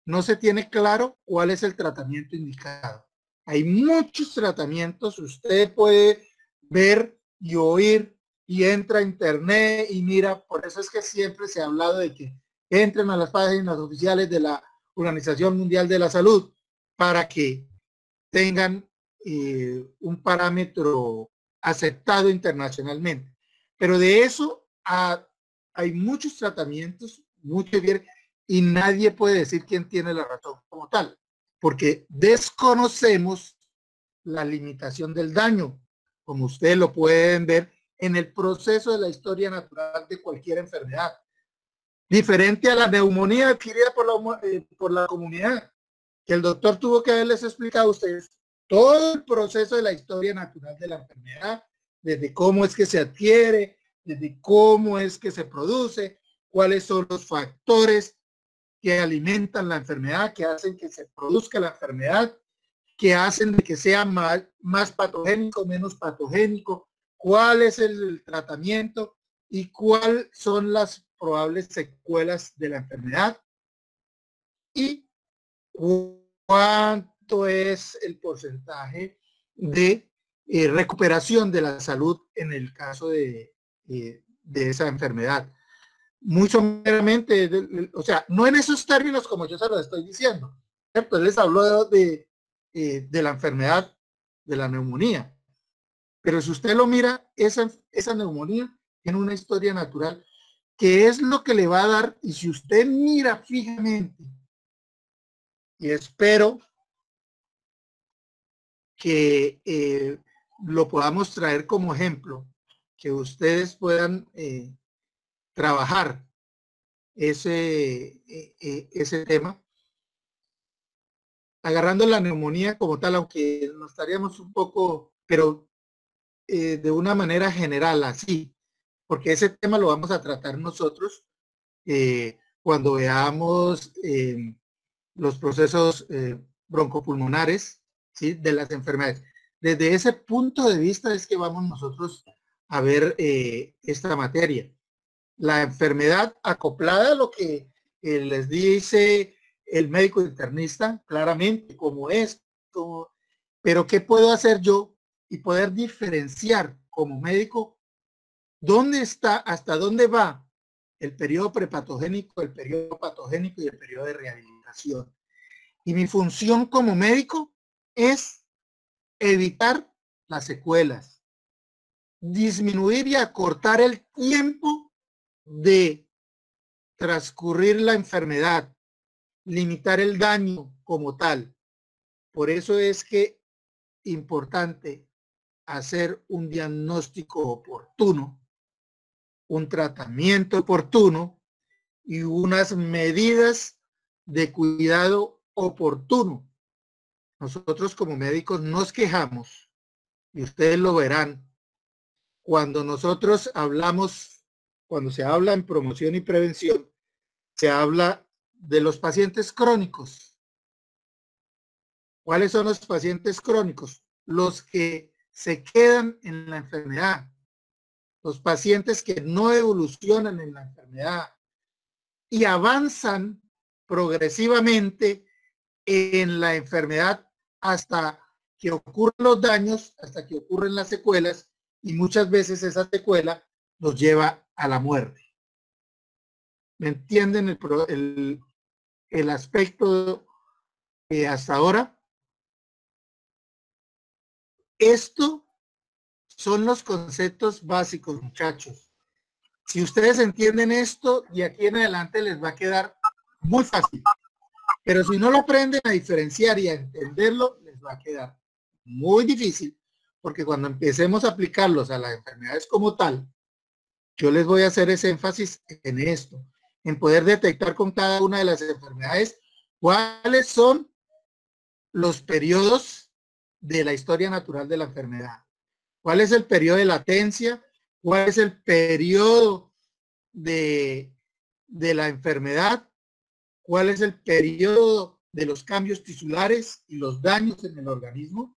no se tiene claro cuál es el tratamiento indicado. Hay muchos tratamientos, usted puede ver y oír y entra a internet y mira. Por eso es que siempre se ha hablado de que entren a las páginas oficiales de la Organización Mundial de la Salud para que tengan un parámetro aceptado internacionalmente. Pero de eso hay muchos tratamientos, mucho bien, y nadie puede decir quién tiene la razón como tal, porque desconocemos la limitación del daño, como ustedes lo pueden ver en el proceso de la historia natural de cualquier enfermedad. Diferente a la neumonía adquirida por la comunidad, que el doctor tuvo que haberles explicado a ustedes todo el proceso de la historia natural de la enfermedad, desde cómo es que se adquiere, desde cómo es que se produce, cuáles son los factores que alimentan la enfermedad, que hacen que se produzca la enfermedad, que hacen de que sea más patogénico, menos patogénico, cuál es el tratamiento y cuáles son las probables secuelas de la enfermedad y cuánto es el porcentaje de recuperación de la salud en el caso de esa enfermedad. Mucho meramente, o sea, no en esos términos como yo se lo estoy diciendo, ¿cierto? Él les habló de la enfermedad de la neumonía, pero si usted lo mira, esa neumonía tiene una historia natural que es lo que le va a dar. Y si usted mira fijamente, y espero que lo podamos traer como ejemplo, que ustedes puedan trabajar ese tema, agarrando la neumonía como tal, aunque nos estaríamos un poco, pero de una manera general así, porque ese tema lo vamos a tratar nosotros cuando veamos los procesos broncopulmonares, ¿sí?, de las enfermedades. Desde ese punto de vista es que vamos nosotros a ver esta materia. La enfermedad acoplada a lo que les dice el médico internista, claramente, como es, pero ¿qué puedo hacer yo? Y poder diferenciar como médico dónde está, hasta dónde va el periodo prepatogénico, el periodo patogénico y el periodo de rehabilitación. Y mi función como médico es evitar las secuelas, disminuir y acortar el tiempo de transcurrir la enfermedad, limitar el daño como tal. Por eso es que es importante hacer un diagnóstico oportuno, un tratamiento oportuno y unas medidas de cuidado oportuno. Nosotros como médicos nos quejamos, y ustedes lo verán, cuando nosotros hablamos, cuando se habla en promoción y prevención, se habla de los pacientes crónicos. ¿Cuáles son los pacientes crónicos? Los que se quedan en la enfermedad, los pacientes que no evolucionan en la enfermedad y avanzan progresivamente en la enfermedad hasta que ocurren los daños, hasta que ocurren las secuelas, y muchas veces esa secuela nos lleva a la muerte. ¿Me entienden el aspecto hasta ahora? Esto son los conceptos básicos, muchachos. Si ustedes entienden esto, de aquí en adelante les va a quedar muy fácil. Pero si no lo aprenden a diferenciar y a entenderlo, les va a quedar muy difícil, porque cuando empecemos a aplicarlos a las enfermedades como tal, yo les voy a hacer ese énfasis en esto, en poder detectar con cada una de las enfermedades cuáles son los periodos de la historia natural de la enfermedad. ¿Cuál es el periodo de latencia? ¿Cuál es el periodo de la enfermedad? ¿Cuál es el periodo de los cambios tisulares y los daños en el organismo?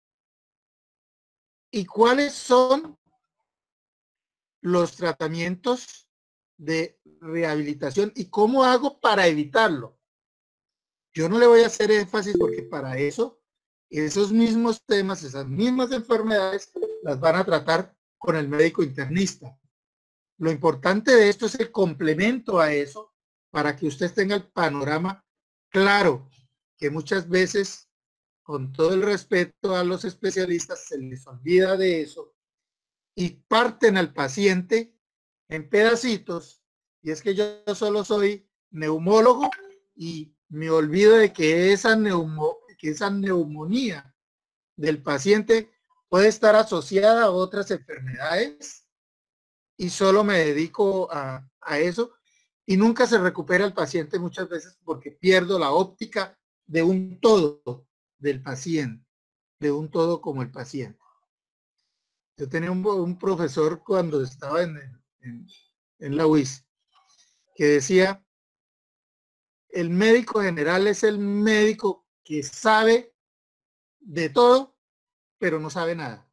¿Y cuáles son los tratamientos de rehabilitación y cómo hago para evitarlo? Yo no le voy a hacer énfasis porque para eso, esos mismos temas, esas mismas enfermedades, las van a tratar con el médico internista. Lo importante de esto es el complemento a eso, para que usted tenga el panorama claro, que muchas veces, con todo el respeto a los especialistas, se les olvida de eso y parten al paciente en pedacitos, y es que yo solo soy neumólogo y me olvido de que esa neumonía del paciente puede estar asociada a otras enfermedades y solo me dedico a eso, y nunca se recupera el paciente muchas veces porque pierdo la óptica de un todo del paciente, de un todo como el paciente. Yo tenía un profesor cuando estaba en la UIS que decía: el médico general es el médico que sabe de todo, pero no sabe nada.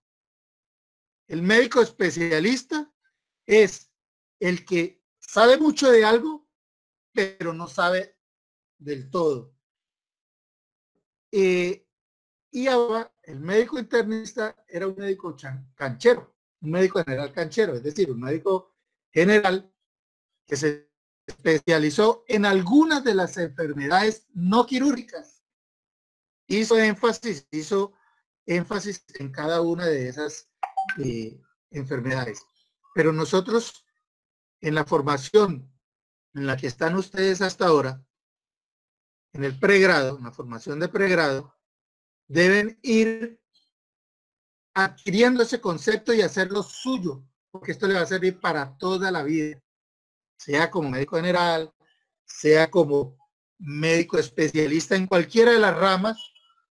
El médico especialista es el que sabe mucho de algo, pero no sabe del todo. Y ahora el médico internista era un médico canchero, un médico general canchero, es decir, un médico general que se especializó en algunas de las enfermedades no quirúrgicas. Hizo énfasis en cada una de esas enfermedades. Pero nosotros, en la formación en la que están ustedes hasta ahora, en el pregrado, en la formación de pregrado, deben ir adquiriendo ese concepto y hacerlo suyo, porque esto le va a servir para toda la vida, sea como médico general, sea como médico especialista en cualquiera de las ramas,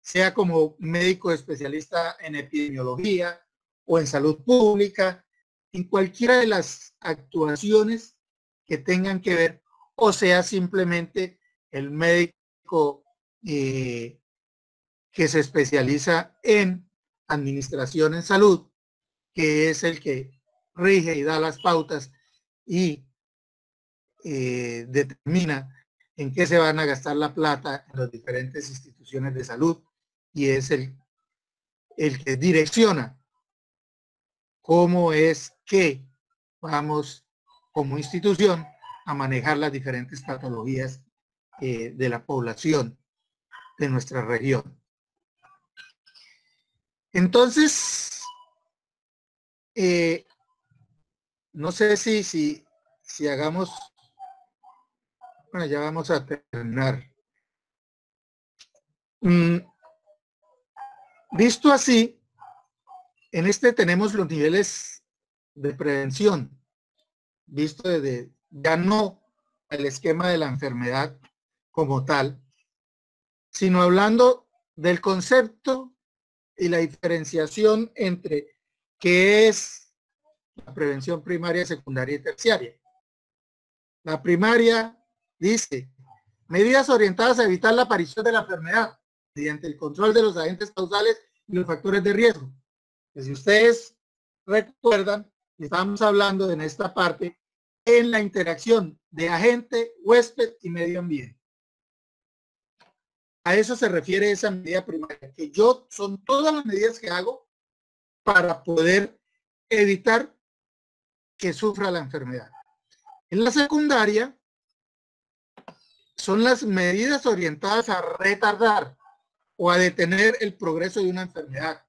sea como médico especialista en epidemiología o en salud pública, en cualquiera de las actuaciones que tengan que ver, o sea simplemente el médico que se especializa en administración en salud, que es el que rige y da las pautas y determina en qué se van a gastar la plata en las diferentes instituciones de salud, y es el que direcciona cómo es que vamos como institución a manejar las diferentes patologías de la población de nuestra región. Entonces, no sé si hagamos, bueno, ya vamos a terminar. Visto así, en este tenemos los niveles de prevención, visto desde ya no el esquema de la enfermedad como tal, sino hablando del concepto y la diferenciación entre qué es la prevención primaria, secundaria y terciaria. La primaria dice: medidas orientadas a evitar la aparición de la enfermedad mediante el control de los agentes causales y los factores de riesgo. Que si ustedes recuerdan, estamos hablando en esta parte en la interacción de agente, huésped y medio ambiente. A eso se refiere esa medida primaria, que son todas las medidas que hago para poder evitar que sufra la enfermedad. En la secundaria son las medidas orientadas a retardar o a detener el progreso de una enfermedad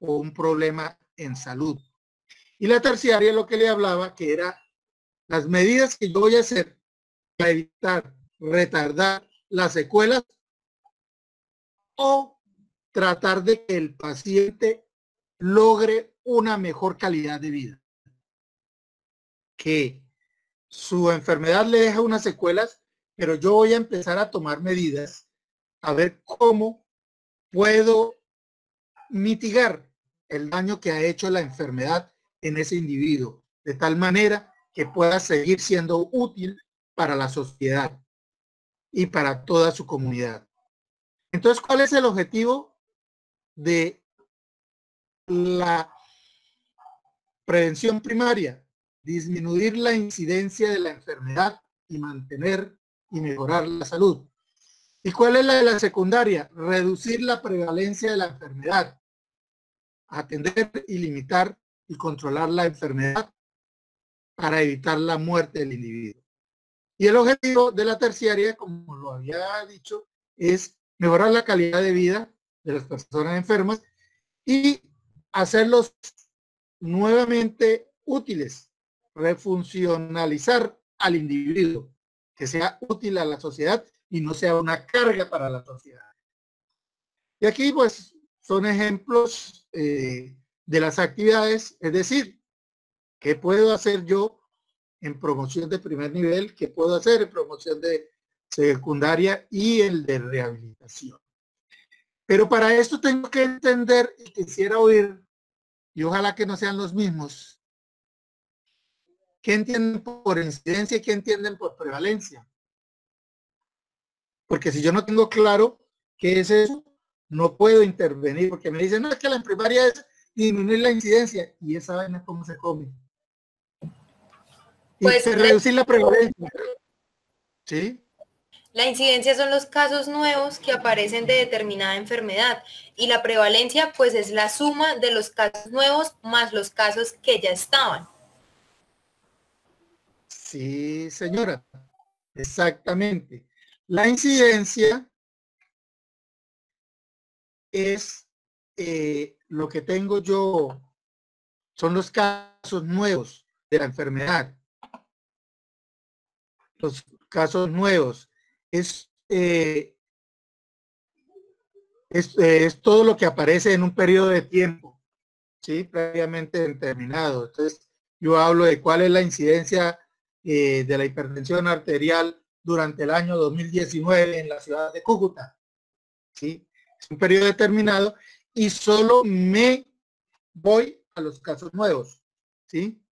o un problema en salud. Y la terciaria, lo que le hablaba, que era las medidas que yo voy a hacer para evitar, retardar las secuelas o tratar de que el paciente logre una mejor calidad de vida. Que su enfermedad le deja unas secuelas, pero yo voy a empezar a tomar medidas a ver cómo puedo mitigar el daño que ha hecho la enfermedad en ese individuo, de tal manera que pueda seguir siendo útil para la sociedad y para toda su comunidad. Entonces, ¿cuál es el objetivo de la prevención primaria? Disminuir la incidencia de la enfermedad y mantener y mejorar la salud. ¿Y cuál es la de la secundaria? Reducir la prevalencia de la enfermedad, atender y limitar y controlar la enfermedad para evitar la muerte del individuo. Y el objetivo de la terciaria, como lo había dicho, es mejorar la calidad de vida de las personas enfermas y hacerlos nuevamente útiles, refuncionalizar al individuo, que sea útil a la sociedad y no sea una carga para la sociedad. Y aquí pues son ejemplos de las actividades, es decir, ¿qué puedo hacer yo en promoción de primer nivel? ¿Qué puedo hacer en promoción de secundaria y el de rehabilitación? Pero para esto tengo que entender, y quisiera oír, y ojalá que no sean los mismos, ¿qué entienden por incidencia y qué entienden por prevalencia? Porque si yo no tengo claro qué es eso, no puedo intervenir, porque me dicen, no, es que la primaria es disminuir la incidencia, y esa vaina cómo se come. Pues y reducir la prevalencia. ¿Sí? La incidencia son los casos nuevos que aparecen de determinada enfermedad y la prevalencia pues es la suma de los casos nuevos más los casos que ya estaban. Sí, señora, exactamente. La incidencia es lo que tengo yo, son los casos nuevos de la enfermedad. Los casos nuevos es todo lo que aparece en un periodo de tiempo, ¿sí? Previamente determinado. Entonces, yo hablo de cuál es la incidencia de la hipertensión arterial durante el año 2019 en la ciudad de Cúcuta, ¿sí? Es un periodo determinado y solo me voy a los casos nuevos, ¿sí?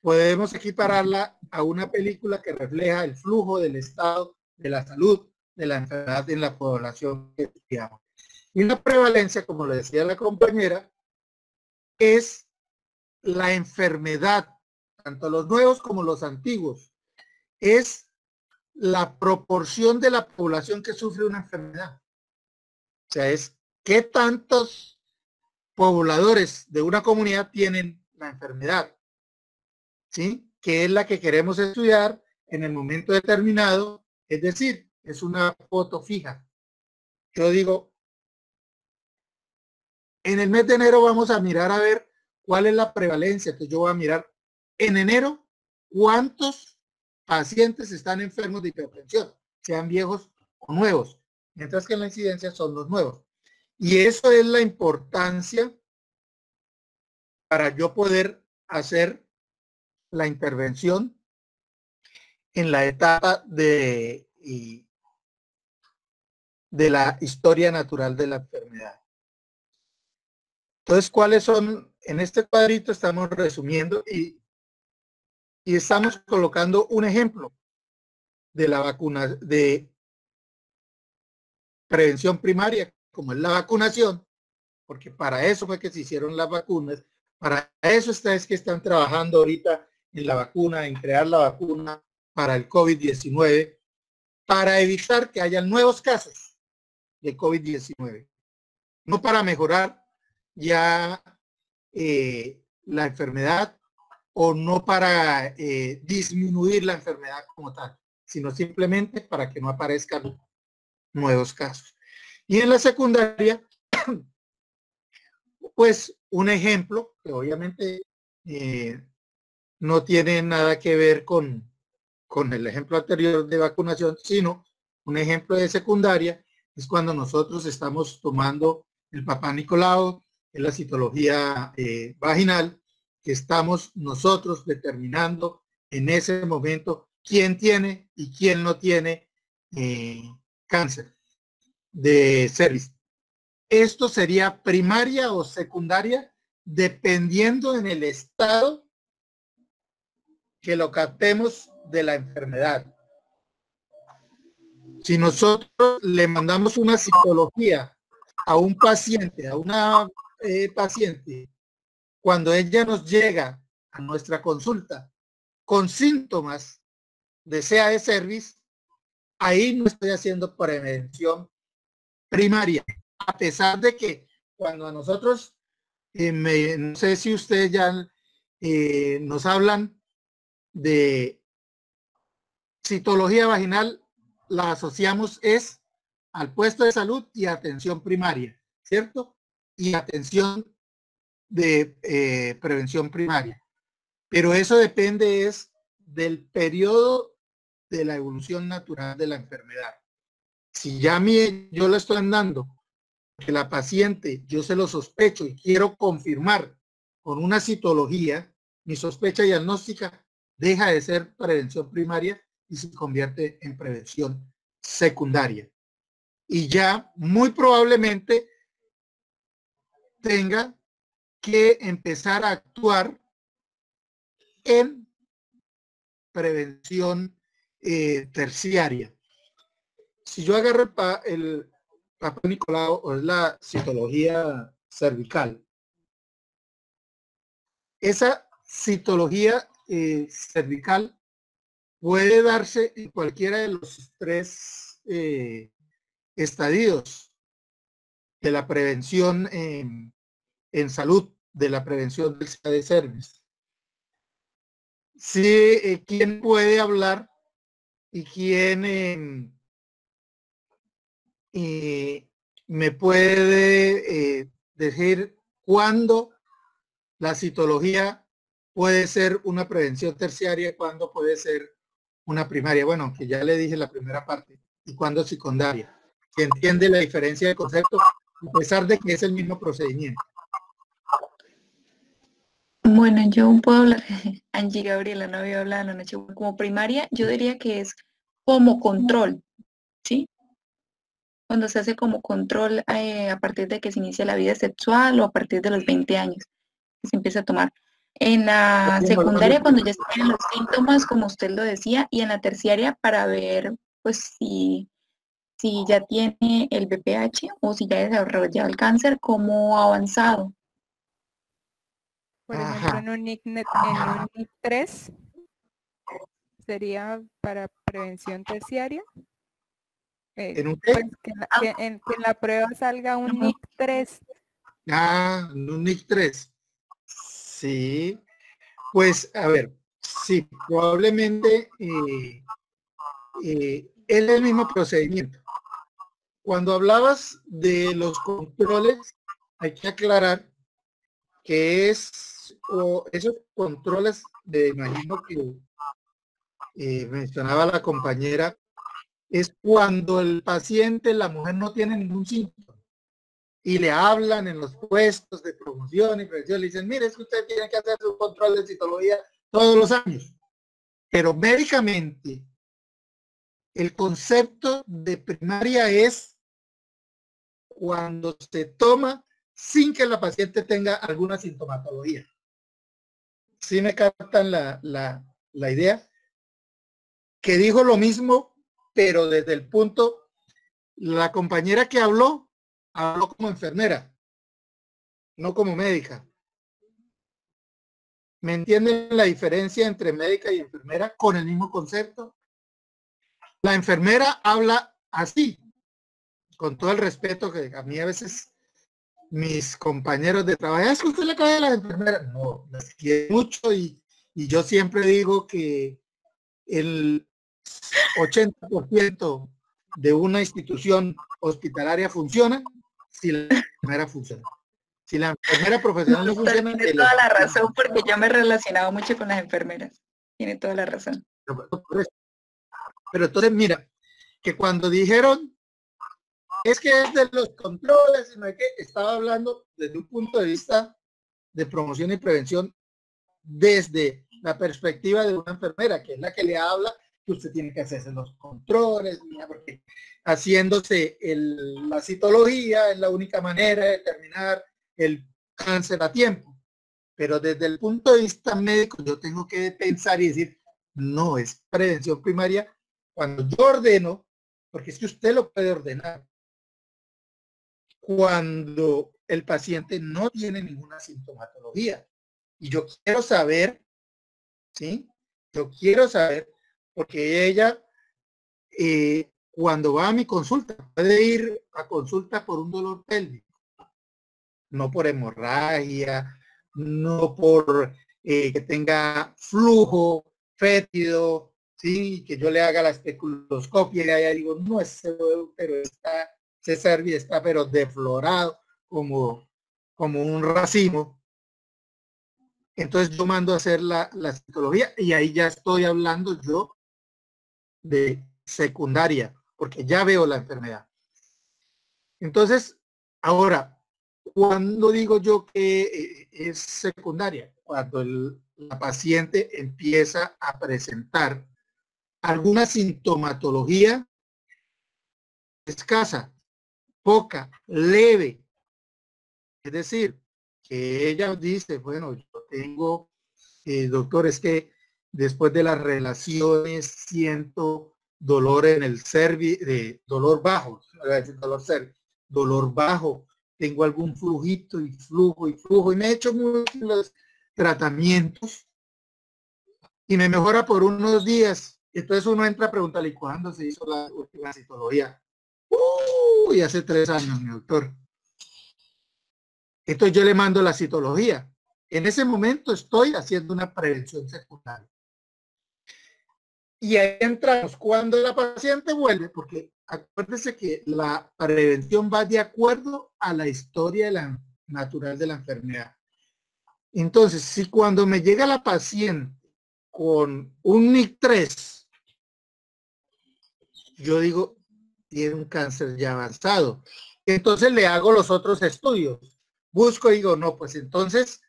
Podemos equipararla a una película que refleja el flujo del estado de la salud de la enfermedad en la población que estudiamos. Y la prevalencia, como le decía la compañera, es la enfermedad, tanto los nuevos como los antiguos, es la proporción de la población que sufre una enfermedad. O sea, es qué tantos pobladores de una comunidad tienen la enfermedad, ¿sí? Que es la que queremos estudiar en el momento determinado, es decir, es una foto fija. Yo digo, en el mes de enero vamos a mirar a ver cuál es la prevalencia. Entonces yo voy a mirar en enero cuántos pacientes están enfermos de hipertensión, sean viejos o nuevos, mientras que en la incidencia son los nuevos. Y eso es la importancia para yo poder hacer la intervención en la etapa de la historia natural de la enfermedad. Entonces, ¿cuáles son? En este cuadrito estamos resumiendo y estamos colocando un ejemplo de la vacuna, de prevención primaria, como es la vacunación, porque para eso fue que se hicieron las vacunas, para eso es que están trabajando ahorita en la vacuna, en crear la vacuna para el COVID-19, para evitar que haya nuevos casos de COVID-19, no para mejorar ya la enfermedad o no para disminuir la enfermedad como tal, sino simplemente para que no aparezcan nuevos casos. Y en la secundaria, pues un ejemplo que obviamente no tiene nada que ver con el ejemplo anterior de vacunación, sino un ejemplo de secundaria es cuando nosotros estamos tomando el Papá Nicolau, en la citología vaginal, que estamos nosotros determinando en ese momento quién tiene y quién no tiene cáncer de cervix. Esto sería primaria o secundaria dependiendo en el estado que lo captemos de la enfermedad. Si nosotros le mandamos una citología a un paciente, a una paciente, cuando ella nos llega a nuestra consulta con síntomas de CA de cervix, ahí no estoy haciendo prevención primaria, a pesar de que cuando a nosotros, no sé si ustedes ya nos hablan de citología vaginal la asociamos es al puesto de salud y atención primaria, ¿cierto? Y atención de prevención primaria. Pero eso depende es del periodo de la evolución natural de la enfermedad. Si ya yo lo estoy andando, que la paciente, yo se lo sospecho y quiero confirmar con una citología, mi sospecha diagnóstica deja de ser prevención primaria y se convierte en prevención secundaria. Y ya muy probablemente tenga que empezar a actuar en prevención terciaria. Si yo agarro el Papa Nicolau o es la citología cervical, esa citología cervical puede darse en cualquiera de los tres estadios de la prevención en salud, de la prevención del SIDA de cervix. Sí, ¿quién puede hablar y quién me puede decir cuándo la citología puede ser una prevención terciaria, cuándo puede ser una primaria? Bueno, que ya le dije la primera parte, y cuándo secundaria. ¿Se entiende la diferencia de concepto a pesar de que es el mismo procedimiento? Bueno, yo puedo hablar, Angie Gabriela no había hablado la noche como primaria, yo diría que es como control, ¿sí? Cuando se hace como control a partir de que se inicia la vida sexual o a partir de los 20 años, que se empieza a tomar. En la secundaria, cuando ya están los síntomas, como usted lo decía, y en la terciaria para ver, pues, si ya tiene el BPH o si ya ha desarrollado el cáncer, cómo ha avanzado. Por ejemplo, en un NIC 3 sería para prevención terciaria. Pues que en la prueba salga un NIC 3. Un NIC 3. Sí. Pues, a ver, sí, probablemente es el mismo procedimiento. Cuando hablabas de los controles, hay que aclarar que esos controles, me imagino que mencionaba la compañera, es cuando el paciente, la mujer, no tiene ningún síntoma y le hablan en los puestos de promoción y prevención, le dicen, mire, es que usted tiene que hacer su control de citología todos los años. Pero médicamente, el concepto de primaria es cuando se toma sin que la paciente tenga alguna sintomatología. ¿Sí me captan la idea? Que dijo lo mismo, pero desde el punto, la compañera que habló como enfermera, no como médica. ¿Me entienden la diferencia entre médica y enfermera con el mismo concepto? La enfermera habla así, con todo el respeto que a mí a veces mis compañeros de trabajo, es que usted le cae a las enfermeras. No, las quiero mucho y yo siempre digo que el 80% de una institución hospitalaria funciona si la enfermera funciona. Si la enfermera profesional no funciona... Tiene toda la razón, porque yo me he relacionado mucho con las enfermeras. Tiene toda la razón. Pero entonces, mira, que cuando dijeron, es que es de los controles, sino que estaba hablando desde un punto de vista de promoción y prevención desde la perspectiva de una enfermera, que es la que le habla que usted tiene que hacerse los controles, porque haciéndose la citología es la única manera de determinar el cáncer a tiempo. Pero desde el punto de vista médico yo tengo que pensar y decir, no, es prevención primaria cuando yo ordeno, porque es que usted lo puede ordenar cuando el paciente no tiene ninguna sintomatología. Y yo quiero saber, ¿sí? Yo quiero saber, porque ella, cuando va a mi consulta, puede ir a consulta por un dolor pélvico, no por hemorragia, no por que tenga flujo, fétido, sí, que yo le haga la especuloscopia y allá digo, no, pero está, ese cervi está pero deflorado como un racimo. Entonces yo mando a hacer la citología y ahí ya estoy hablando yo de secundaria, porque ya veo la enfermedad. Entonces, ahora, cuando digo yo que es secundaria, cuando la paciente empieza a presentar alguna sintomatología escasa, poca, leve. Es decir, que ella dice, bueno, yo tengo, doctor, es que después de las relaciones siento dolor en el cervix, dolor bajo, dolor bajo, tengo algún flujito y flujo, y me he hecho muchos tratamientos y me mejora por unos días. Entonces uno entra a preguntarle, ¿cuándo se hizo la última citología? Y hace 3 años, mi doctor. Entonces yo le mando la citología. En ese momento estoy haciendo una prevención secundaria. Y ahí entramos cuando la paciente vuelve, porque acuérdese que la prevención va de acuerdo a la historia natural de la enfermedad. Entonces, si cuando me llega la paciente con un NIC3, yo digo, tiene un cáncer ya avanzado. Entonces le hago los otros estudios. Busco y digo, no, pues entonces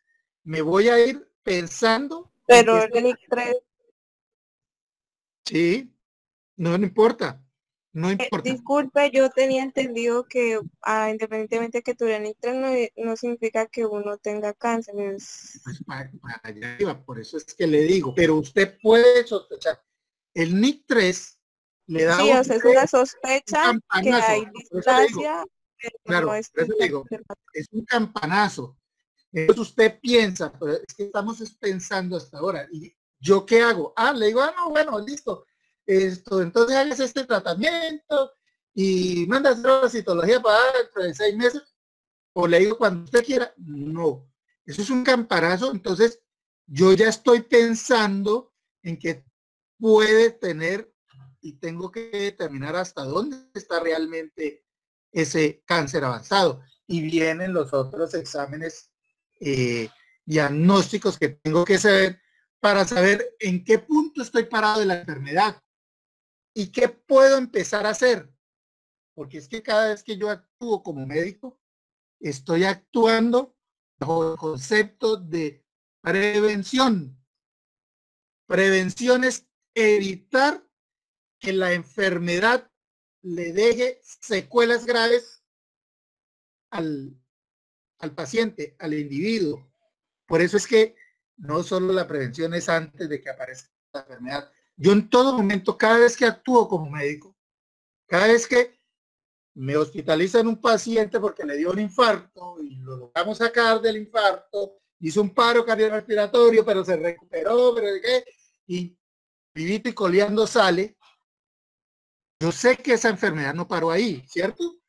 me voy a ir pensando. Pero el NIC3. Sí, no importa. No importa. Disculpe, yo tenía entendido que independientemente de que tuviera NIC3 no significa que uno tenga cáncer. Pues para allá iba, por eso es que le digo, pero usted puede sospechar. El NIC3 le da sí, o sea, es una sospecha que hay distancia, pero claro, no es, digo, es un campanazo. Entonces usted piensa, pero es que estamos pensando hasta ahora, ¿y yo qué hago? Le digo, no, bueno, listo. Entonces hagas este tratamiento y manda a hacer la citología para dentro de 6 meses, o le digo cuando usted quiera. No, eso es un campanazo. Entonces yo ya estoy pensando en que puede tener y tengo que determinar hasta dónde está realmente ese cáncer avanzado. Y vienen los otros exámenes diagnósticos que tengo que saber para saber en qué punto estoy parado de la enfermedad y qué puedo empezar a hacer. Porque es que cada vez que yo actúo como médico, estoy actuando bajo el concepto de prevención. Prevención es evitar que la enfermedad le deje secuelas graves al paciente, al individuo. Por eso es que no solo la prevención es antes de que aparezca la enfermedad. Yo en todo momento, cada vez que actúo como médico, cada vez que me hospitalizan un paciente porque le dio un infarto y lo logramos sacar del infarto, hizo un paro cardiorrespiratorio, pero se recuperó, pero ¿qué? Y vivito y coleando sale. Yo sé que esa enfermedad no paró ahí, ¿cierto?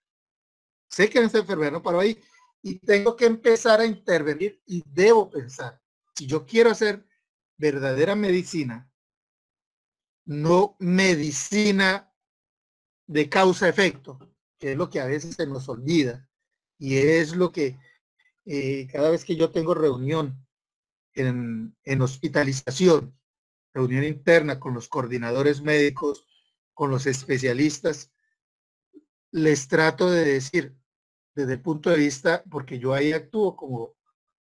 Sé que esa enfermedad no paró ahí y tengo que empezar a intervenir y debo pensar, si yo quiero hacer verdadera medicina, no medicina de causa-efecto, que es lo que a veces se nos olvida y es lo que cada vez que yo tengo reunión en hospitalización, reunión interna con los coordinadores médicos, con los especialistas, les trato de decir desde el punto de vista, porque yo ahí actúo como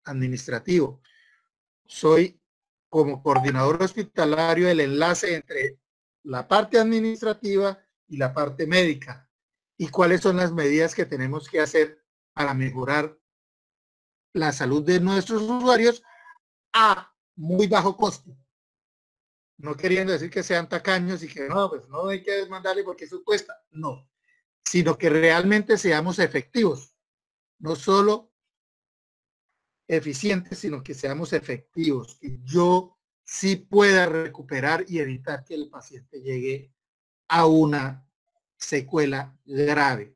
administrativo, soy como coordinador hospitalario el enlace entre la parte administrativa y la parte médica y cuáles son las medidas que tenemos que hacer para mejorar la salud de nuestros usuarios a muy bajo costo. No queriendo decir que sean tacaños y que no, pues no hay que mandarle porque eso cuesta, no, sino que realmente seamos efectivos, no solo eficientes, sino que seamos efectivos, que yo sí pueda recuperar y evitar que el paciente llegue a una secuela grave.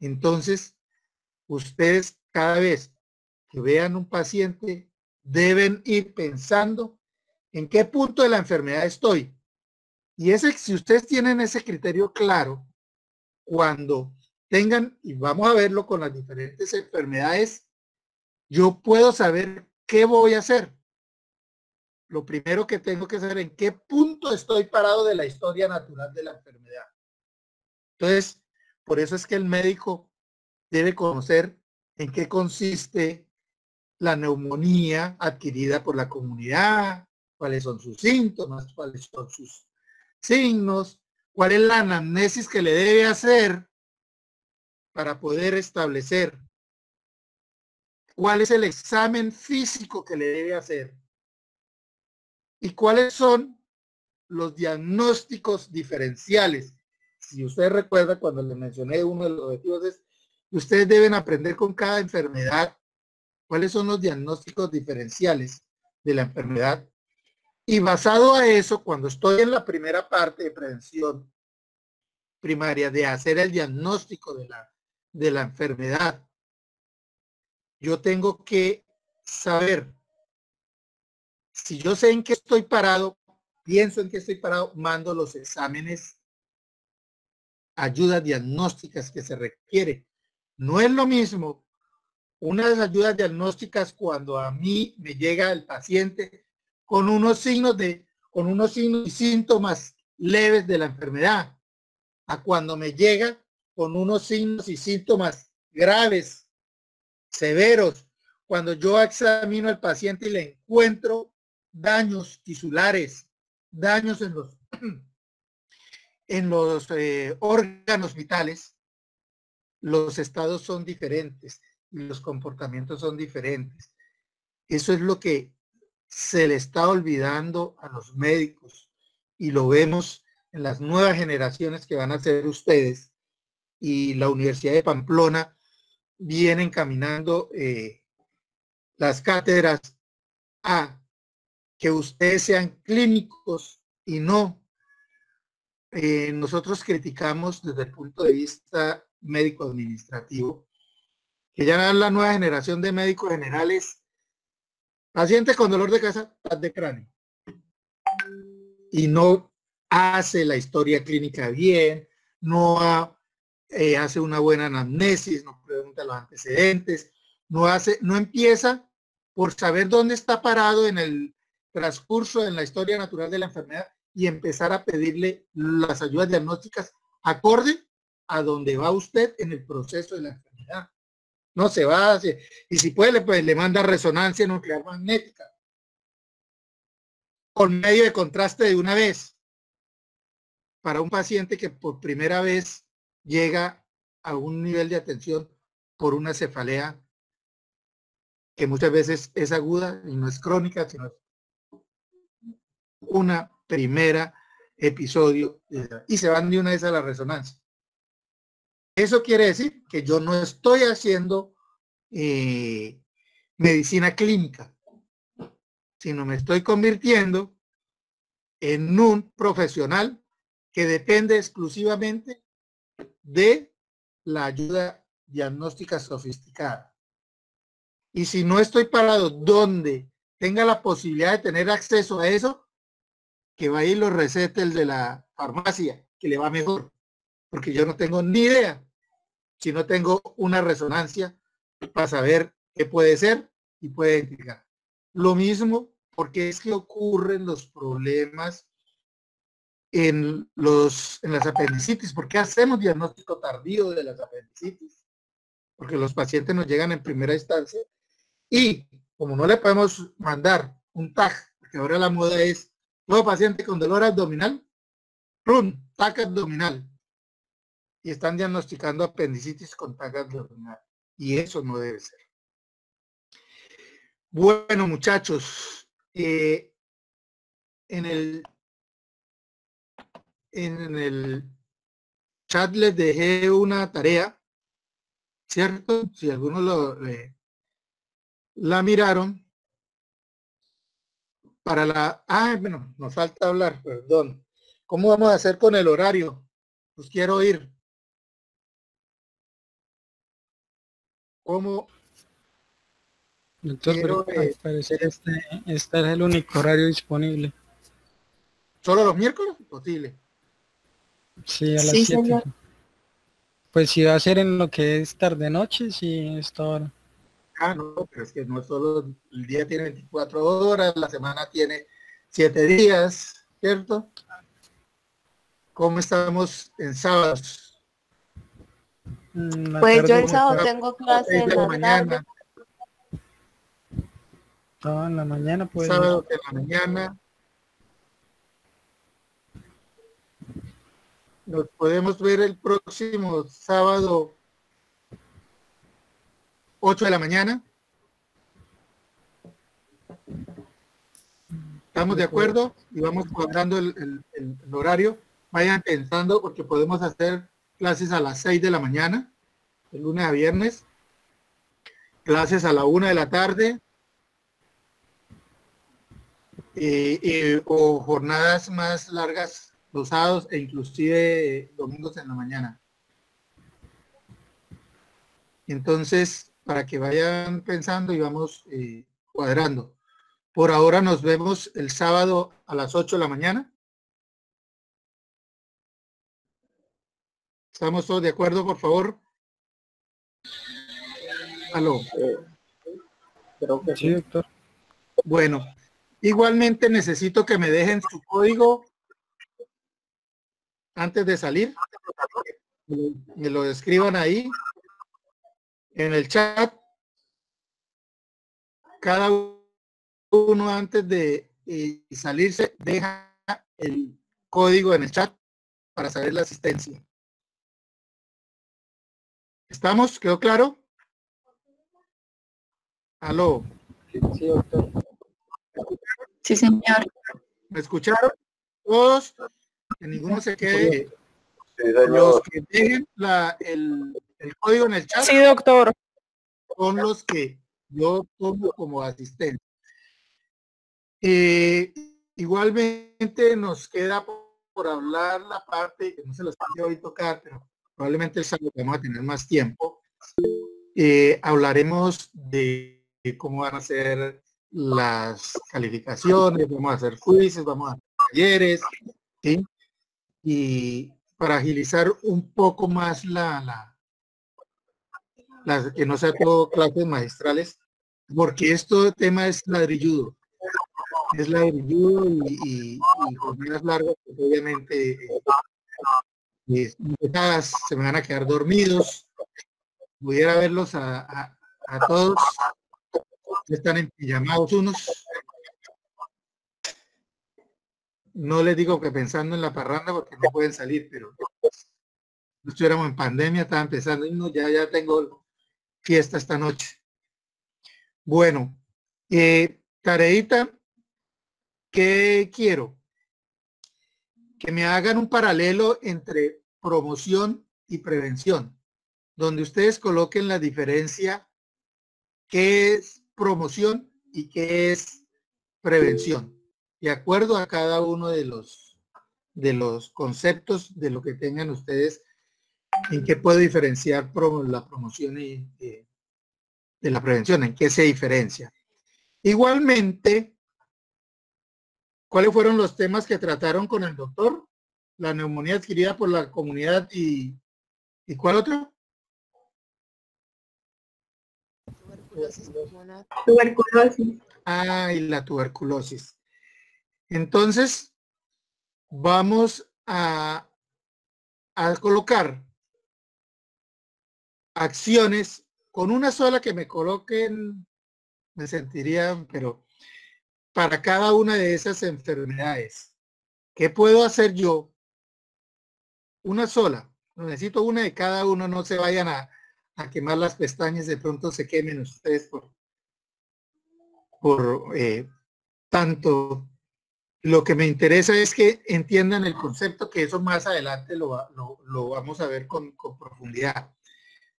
Entonces, ustedes cada vez que vean un paciente deben ir pensando ¿En qué punto de la enfermedad estoy? Y si ustedes tienen ese criterio claro, cuando tengan, y vamos a verlo con las diferentes enfermedades, yo puedo saber qué voy a hacer. Lo primero que tengo que saber en qué punto estoy parado de la historia natural de la enfermedad. Entonces, por eso es que el médico debe conocer en qué consiste la neumonía adquirida por la comunidad, cuáles son sus síntomas, cuáles son sus signos, cuál es la anamnesis que le debe hacer para poder establecer cuál es el examen físico que le debe hacer y cuáles son los diagnósticos diferenciales. Si usted recuerda, cuando le mencioné uno de los objetivos es que ustedes deben aprender con cada enfermedad cuáles son los diagnósticos diferenciales de la enfermedad. Y basado a eso, cuando estoy en la primera parte de prevención primaria, de hacer el diagnóstico de la enfermedad, yo tengo que saber, si yo sé en qué estoy parado, pienso en qué estoy parado, mando los exámenes, ayudas diagnósticas que se requiere. No es lo mismo unas ayudas diagnósticas cuando a mí me llega el paciente con unos signos y síntomas leves de la enfermedad, a cuando me llega con unos signos y síntomas graves, severos, cuando yo examino al paciente y le encuentro daños tisulares, daños en los órganos vitales, los estados son diferentes y los comportamientos son diferentes. Eso es lo que se le está olvidando a los médicos y lo vemos en las nuevas generaciones que van a ser ustedes, y la Universidad de Pamplona viene encaminando las cátedras a que ustedes sean clínicos y no. Nosotros criticamos desde el punto de vista médico administrativo que ya la nueva generación de médicos generales, paciente con dolor de cabeza, de cráneo, y no hace la historia clínica bien, no hace una buena anamnesis, no pregunta los antecedentes, no empieza por saber dónde está parado en el transcurso en la historia natural de la enfermedad y empezar a pedirle las ayudas diagnósticas acorde a donde va usted en el proceso de la enfermedad. No se va a hacer, y si puede, pues le manda resonancia nuclear magnética con medio de contraste de una vez para un paciente que por primera vez llega a un nivel de atención por una cefalea que muchas veces es aguda y no es crónica, sino una primera episodio y se van de una vez a la resonancia. Eso quiere decir que yo no estoy haciendo medicina clínica, sino me estoy convirtiendo en un profesional que depende exclusivamente de la ayuda diagnóstica sofisticada. Y si no estoy parado donde tenga la posibilidad de tener acceso a eso, que va a ir los recetas de la farmacia, que le va mejor, porque yo no tengo ni idea si no tengo una resonancia para saber qué puede ser y puede identificar. Lo mismo porque es que ocurren los problemas en las apendicitis. ¿Por qué hacemos diagnóstico tardío de las apendicitis? Porque los pacientes nos llegan en primera instancia y como no le podemos mandar un TAC, porque ahora la moda es todo paciente con dolor abdominal, TAC abdominal, y están diagnosticando apendicitis con TAC abdominal, y eso no debe ser. Bueno, muchachos, en el chat les dejé una tarea, ¿cierto? Si algunos la miraron, para bueno, nos falta hablar, perdón. ¿Cómo vamos a hacer con el horario? Pues quiero oír. ¿Cómo Doctor, quiero, pero al parecer este es el único horario disponible. ¿Solo los miércoles? Posible. Sí, a las Sí, 7. señor. Pues si va a ser en lo que es tarde-noche, sí, esta hora. Ah, no, pero es que no solo el día tiene 24 horas, la semana tiene 7 días, ¿cierto? ¿Cómo estamos en sábados? Pues yo el ¿Cómo sábado está? tengo clase en de la la mañana, tarde. Estaba en la mañana, pues. sábado de la mañana. Nos podemos ver el próximo sábado 8 de la mañana. ¿Estamos de acuerdo? Y vamos cuadrando el horario. Vayan pensando porque podemos hacer clases a las 6 de la mañana, de lunes a viernes. Clases a la 1 de la tarde. O jornadas más largas los sábados e inclusive domingos en la mañana. Entonces, para que vayan pensando y vamos cuadrando. Por ahora nos vemos el sábado a las 8 de la mañana. ¿Estamos todos de acuerdo, por favor? Aló. Creo que Sí, doctor. Bueno, igualmente necesito que me dejen su código antes de salir. Me lo escriban ahí en el chat. Cada uno antes de salirse deja el código en el chat para saber la asistencia. ¿Estamos? ¿Quedó claro? Aló. sí, doctor. Sí, señor. ¿Me escucharon? Todos, que ninguno se quede. Los que dejen el código en el chat. Sí, doctor. Son los que yo tomo como asistente. Igualmente nos queda por hablar la parte que no se los puede hoy tocar, pero probablemente el sábado vamos a tener más tiempo. Hablaremos de cómo van a ser las calificaciones, vamos a hacer quizzes, vamos a hacer talleres, ¿sí? Y para agilizar un poco más que no sea todo clases magistrales, porque este tema es ladrilludo. Es ladrilludo y jornadas largas, pues obviamente se me van a quedar dormidos. Pudiera verlos a todos. Están en pijamados unos. No les digo que pensando en la parranda porque no pueden salir, pero no estuviéramos en pandemia, estaba empezando y no, ya tengo fiesta esta noche. Bueno, tareita, ¿qué quiero? Que me hagan un paralelo entre promoción y prevención, donde ustedes coloquen la diferencia, qué es promoción y qué es prevención, de acuerdo a cada uno de los conceptos de lo que tengan ustedes, en qué puedo diferenciar la promoción y de la prevención, en qué se diferencia. Igualmente, ¿cuáles fueron los temas que trataron con el doctor? La neumonía adquirida por la comunidad ¿y cuál otro? Tuberculosis. Ah, y la tuberculosis. Entonces, vamos a colocar acciones con una sola que me coloquen, me sentiría, pero para cada una de esas enfermedades, ¿qué puedo hacer yo? Una sola, necesito una de cada uno, no se vayan a quemar las pestañas, de pronto se quemen ustedes por tanto. Lo que me interesa es que entiendan el concepto, que eso más adelante lo vamos a ver con profundidad.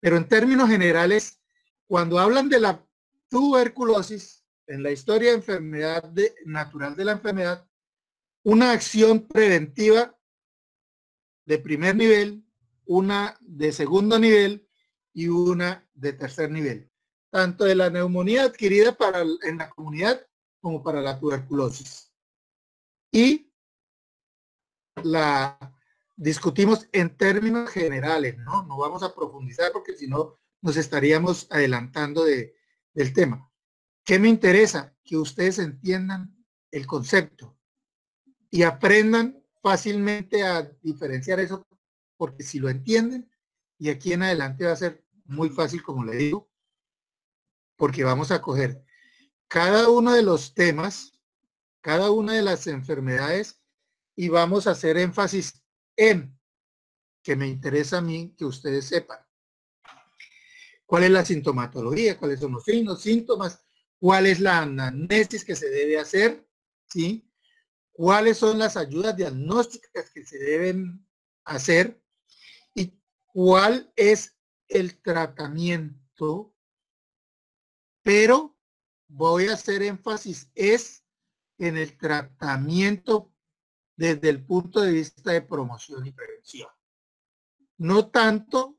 Pero en términos generales, cuando hablan de la tuberculosis, en la historia de enfermedad natural de la enfermedad, una acción preventiva de primer nivel, una de segundo nivel y una de tercer nivel. tanto de la neumonía adquirida en la comunidad como para la tuberculosis. Y la discutimos en términos generales, ¿no? No vamos a profundizar porque si no nos estaríamos adelantando del tema. ¿Qué me interesa? Que ustedes entiendan el concepto y aprendan fácilmente a diferenciar eso, porque si lo entienden, y aquí en adelante va a ser muy fácil, como le digo, porque vamos a coger cada uno de los temas, cada una de las enfermedades, y vamos a hacer énfasis en que me interesa a mí que ustedes sepan cuál es la sintomatología, cuáles son los signos, síntomas, cuál es la anamnesis que se debe hacer, ¿sí? Cuáles son las ayudas diagnósticas que se deben hacer y cuál es el tratamiento, pero voy a hacer énfasis en el tratamiento desde el punto de vista de promoción y prevención. No tanto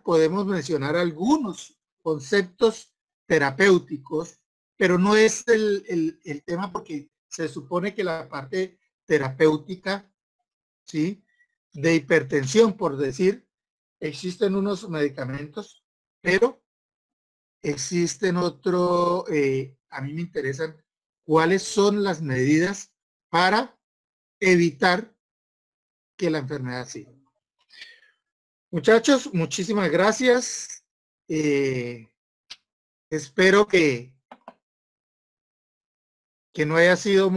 podemos mencionar algunos conceptos terapéuticos, pero no es el tema, porque se supone que la parte terapéutica, ¿sí?, de hipertensión, por decir, existen unos medicamentos, pero existen otros, a mí me interesan cuáles son las medidas para evitar que la enfermedad siga. Muchachos, muchísimas gracias. Espero que no haya sido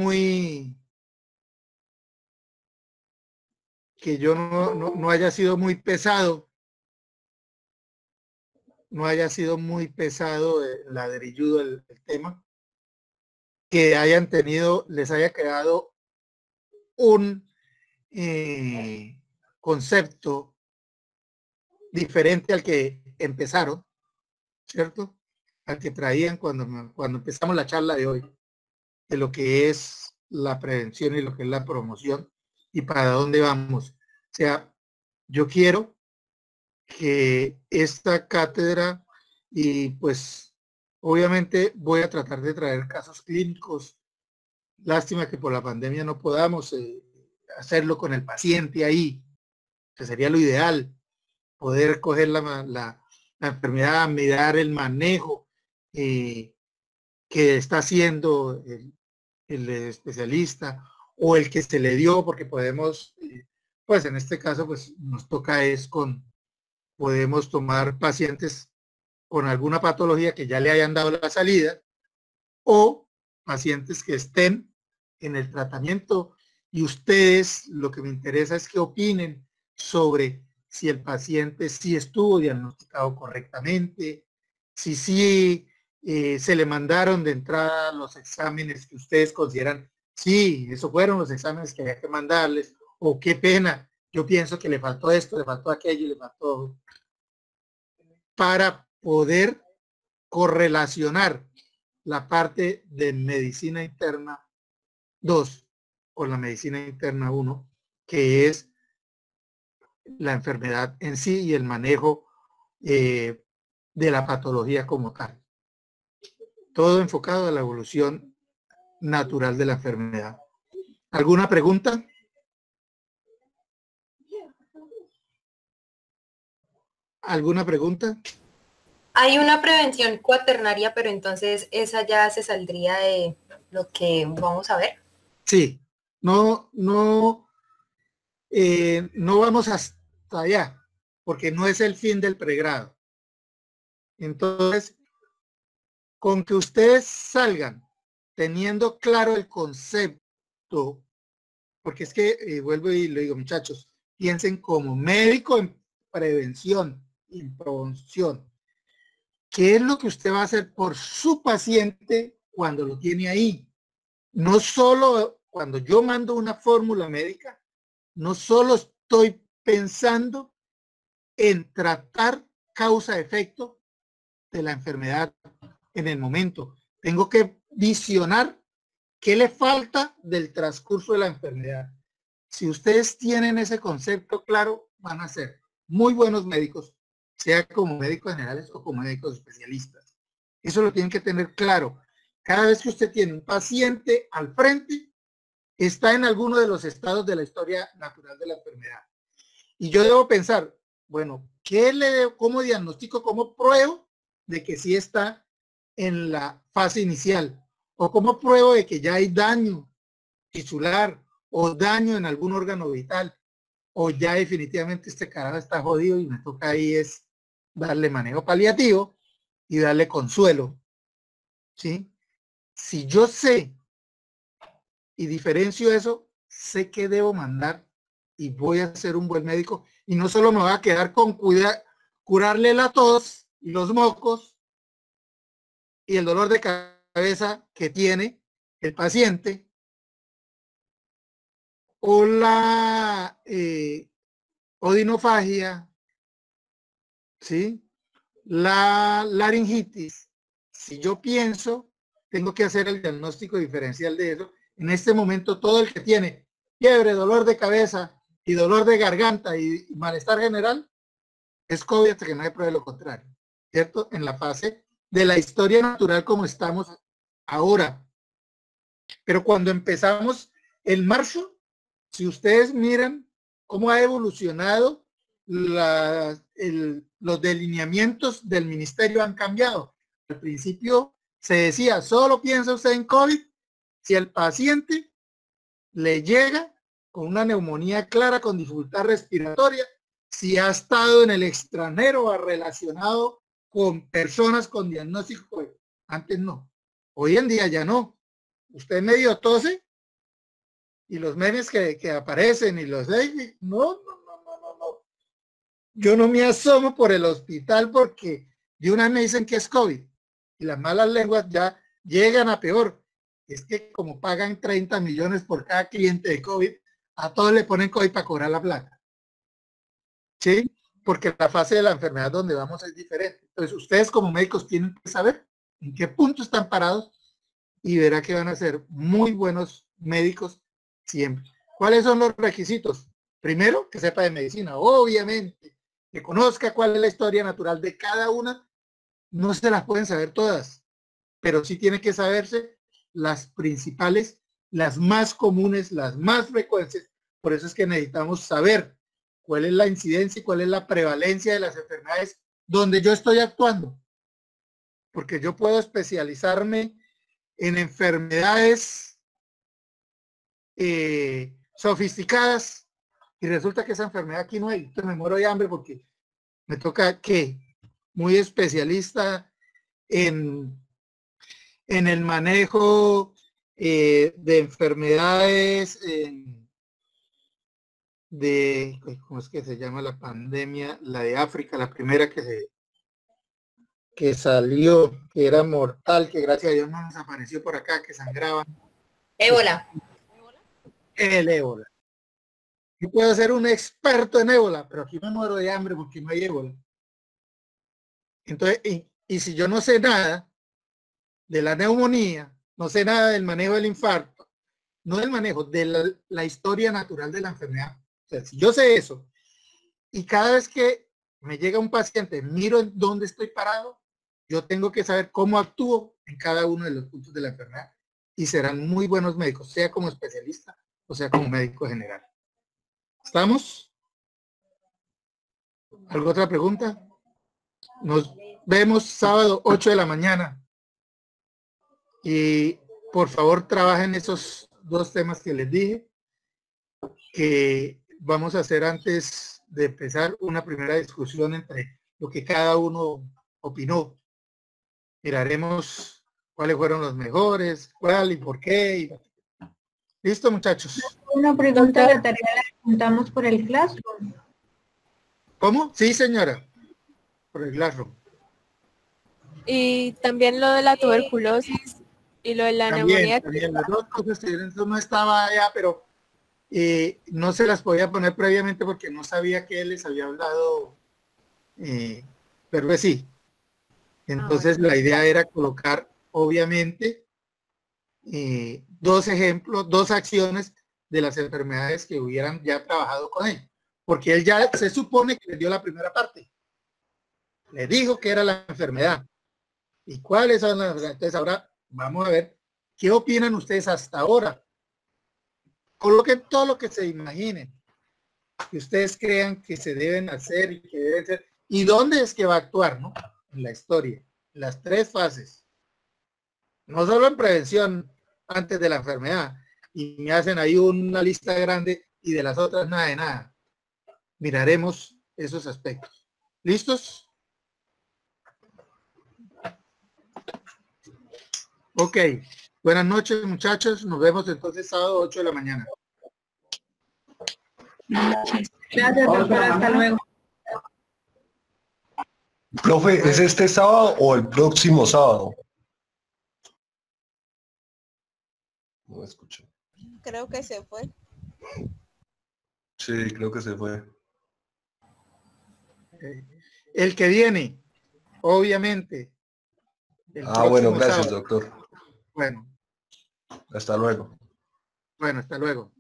que yo no haya sido muy pesado. No haya sido muy pesado, ladrilludo el tema. Que hayan tenido, les haya quedado un concepto diferente al que empezaron, ¿cierto? Al que traían cuando empezamos la charla de hoy, de lo que es la prevención y lo que es la promoción y para dónde vamos. O sea, yo quiero que esta cátedra, y pues obviamente voy a tratar de traer casos clínicos. Lástima que por la pandemia no podamos hacerlo con el paciente ahí, que sería lo ideal, poder coger la enfermedad, mirar el manejo que está haciendo el especialista o el que se le dio, porque podemos, pues en este caso, pues nos toca podemos tomar pacientes con alguna patología que ya le hayan dado la salida o pacientes que estén en el tratamiento, y ustedes, lo que me interesa es que opinen sobre si el paciente sí estuvo diagnosticado correctamente, si sí se le mandaron de entrada los exámenes que ustedes consideran, sí, esos fueron los exámenes que había que mandarles, o qué pena, yo pienso que le faltó esto, le faltó aquello, le faltó, para poder correlacionar la parte de medicina interna 2 con la medicina interna 1, que es la enfermedad en sí y el manejo de la patología como tal. Todo enfocado a la evolución natural de la enfermedad. ¿Alguna pregunta? ¿Alguna pregunta? Hay una prevención cuaternaria, pero entonces esa ya se saldría de lo que vamos a ver. Sí, no vamos hasta allá, porque no es el fin del pregrado. Entonces, con que ustedes salgan teniendo claro el concepto, porque es que, vuelvo y le digo, muchachos, piensen como médico en prevención y en promoción. ¿Qué es lo que usted va a hacer por su paciente cuando lo tiene ahí? No solo cuando yo mando una fórmula médica, no solo estoy pensando en tratar causa-efecto de la enfermedad en el momento. Tengo que visionar qué le falta del transcurso de la enfermedad. Si ustedes tienen ese concepto claro, van a ser muy buenos médicos sea como médicos generales o como médicos especialistas. Eso lo tienen que tener claro. Cada vez que usted tiene un paciente al frente, está en alguno de los estados de la historia natural de la enfermedad. Y yo debo pensar, bueno, ¿cómo diagnostico, cómo pruebo de que sí está en la fase inicial? ¿O cómo pruebo de que ya hay daño tisular o daño en algún órgano vital? O ya definitivamente este carajo está jodido y me toca ahí es darle manejo paliativo y darle consuelo. ¿Sí? Si yo sé y diferencio eso, sé que debo mandar y voy a ser un buen médico y no solo me voy a quedar con curarle la tos y los mocos y el dolor de cabeza que tiene el paciente o la odinofagia, ¿sí? La laringitis. Si yo pienso, tengo que hacer el diagnóstico diferencial de eso. En este momento, todo el que tiene fiebre, dolor de cabeza y dolor de garganta y malestar general, es COVID hasta que no se pruebe lo contrario, ¿cierto? En la fase de la historia natural como estamos ahora. Pero cuando empezamos el marzo, si ustedes miran cómo ha evolucionado los delineamientos del ministerio han cambiado. Al principio se decía, solo piensa usted en COVID si el paciente le llega con una neumonía clara, con dificultad respiratoria, si ha estado en el extranjero o relacionado con personas con diagnóstico. Antes no. Hoy en día ya no. Usted medio tose y los memes que aparecen y los de no. Yo no me asomo por el hospital porque de una vez me dicen que es COVID y las malas lenguas ya llegan a peor. Es que como pagan 30 millones por cada cliente de COVID, a todos le ponen COVID para cobrar la plata. ¿Sí? Porque la fase de la enfermedad donde vamos es diferente. Entonces ustedes como médicos tienen que saber en qué punto están parados y verá que van a ser muy buenos médicos siempre. ¿Cuáles son los requisitos? Primero, que sepa de medicina, obviamente, que conozca cuál es la historia natural de cada una. No se las pueden saber todas, pero sí tiene que saberse las principales, las más comunes, las más frecuentes. Por eso es que necesitamos saber cuál es la incidencia y cuál es la prevalencia de las enfermedades donde yo estoy actuando. Porque yo puedo especializarme en enfermedades sofisticadas y resulta que esa enfermedad aquí no hay. Entonces me muero de hambre porque me toca que muy especialista en el manejo de enfermedades ¿cómo es que se llama la pandemia? La de África, la primera que salió, que era mortal, que gracias a Dios no nos apareció por acá, que sangraba. Ébola. El ébola. Yo puedo ser un experto en ébola, pero aquí me muero de hambre porque no hay ébola. Entonces, y si yo no sé nada de la neumonía, no sé nada del manejo del infarto, no del manejo de la historia natural de la enfermedad. O sea, si yo sé eso, y cada vez que me llega un paciente, miro en dónde estoy parado, yo tengo que saber cómo actúo en cada uno de los puntos de la enfermedad. Y serán muy buenos médicos, sea como especialista o sea como médico general. ¿Estamos? ¿Alguna otra pregunta? Nos vemos sábado 8 de la mañana. Y por favor trabajen esos dos temas que les dije, que vamos a hacer antes de empezar una primera discusión entre lo que cada uno opinó. Miraremos cuáles fueron los mejores, cuál y por qué. ¿Listo, muchachos? Una pregunta, la tarea la preguntamos por el Classroom. ¿Cómo? Sí, señora. Por el Classroom. Y también lo de la tuberculosis y lo de la neumonía. También las dos cosas, eso no estaba allá, pero no se las podía poner previamente porque no sabía que él les había hablado, pero sí. Entonces la idea era colocar, obviamente, dos ejemplos, dos acciones de las enfermedades que hubieran ya trabajado con él, porque él ya se supone que le dio la primera parte. Le dijo que era la enfermedad. ¿Y cuáles son las enfermedades? Entonces ahora vamos a ver qué opinan ustedes hasta ahora. Coloquen todo lo que se imaginen, que ustedes crean que se deben hacer y que deben ser. ¿Y dónde es que va a actuar, no? En la historia, en las 3 fases. No solo en prevención antes de la enfermedad. Y me hacen ahí una lista grande y de las otras nada de nada. Miraremos esos aspectos. ¿Listos? Ok. Buenas noches, muchachos. Nos vemos entonces sábado 8 de la mañana. Gracias, doctor. Hasta luego. Profe, ¿es este sábado o el próximo sábado? No me escucho. Creo que se fue. Sí, creo que se fue. El que viene, obviamente. Bueno, gracias, sábado. Doctor. Bueno. Hasta luego. Bueno, hasta luego.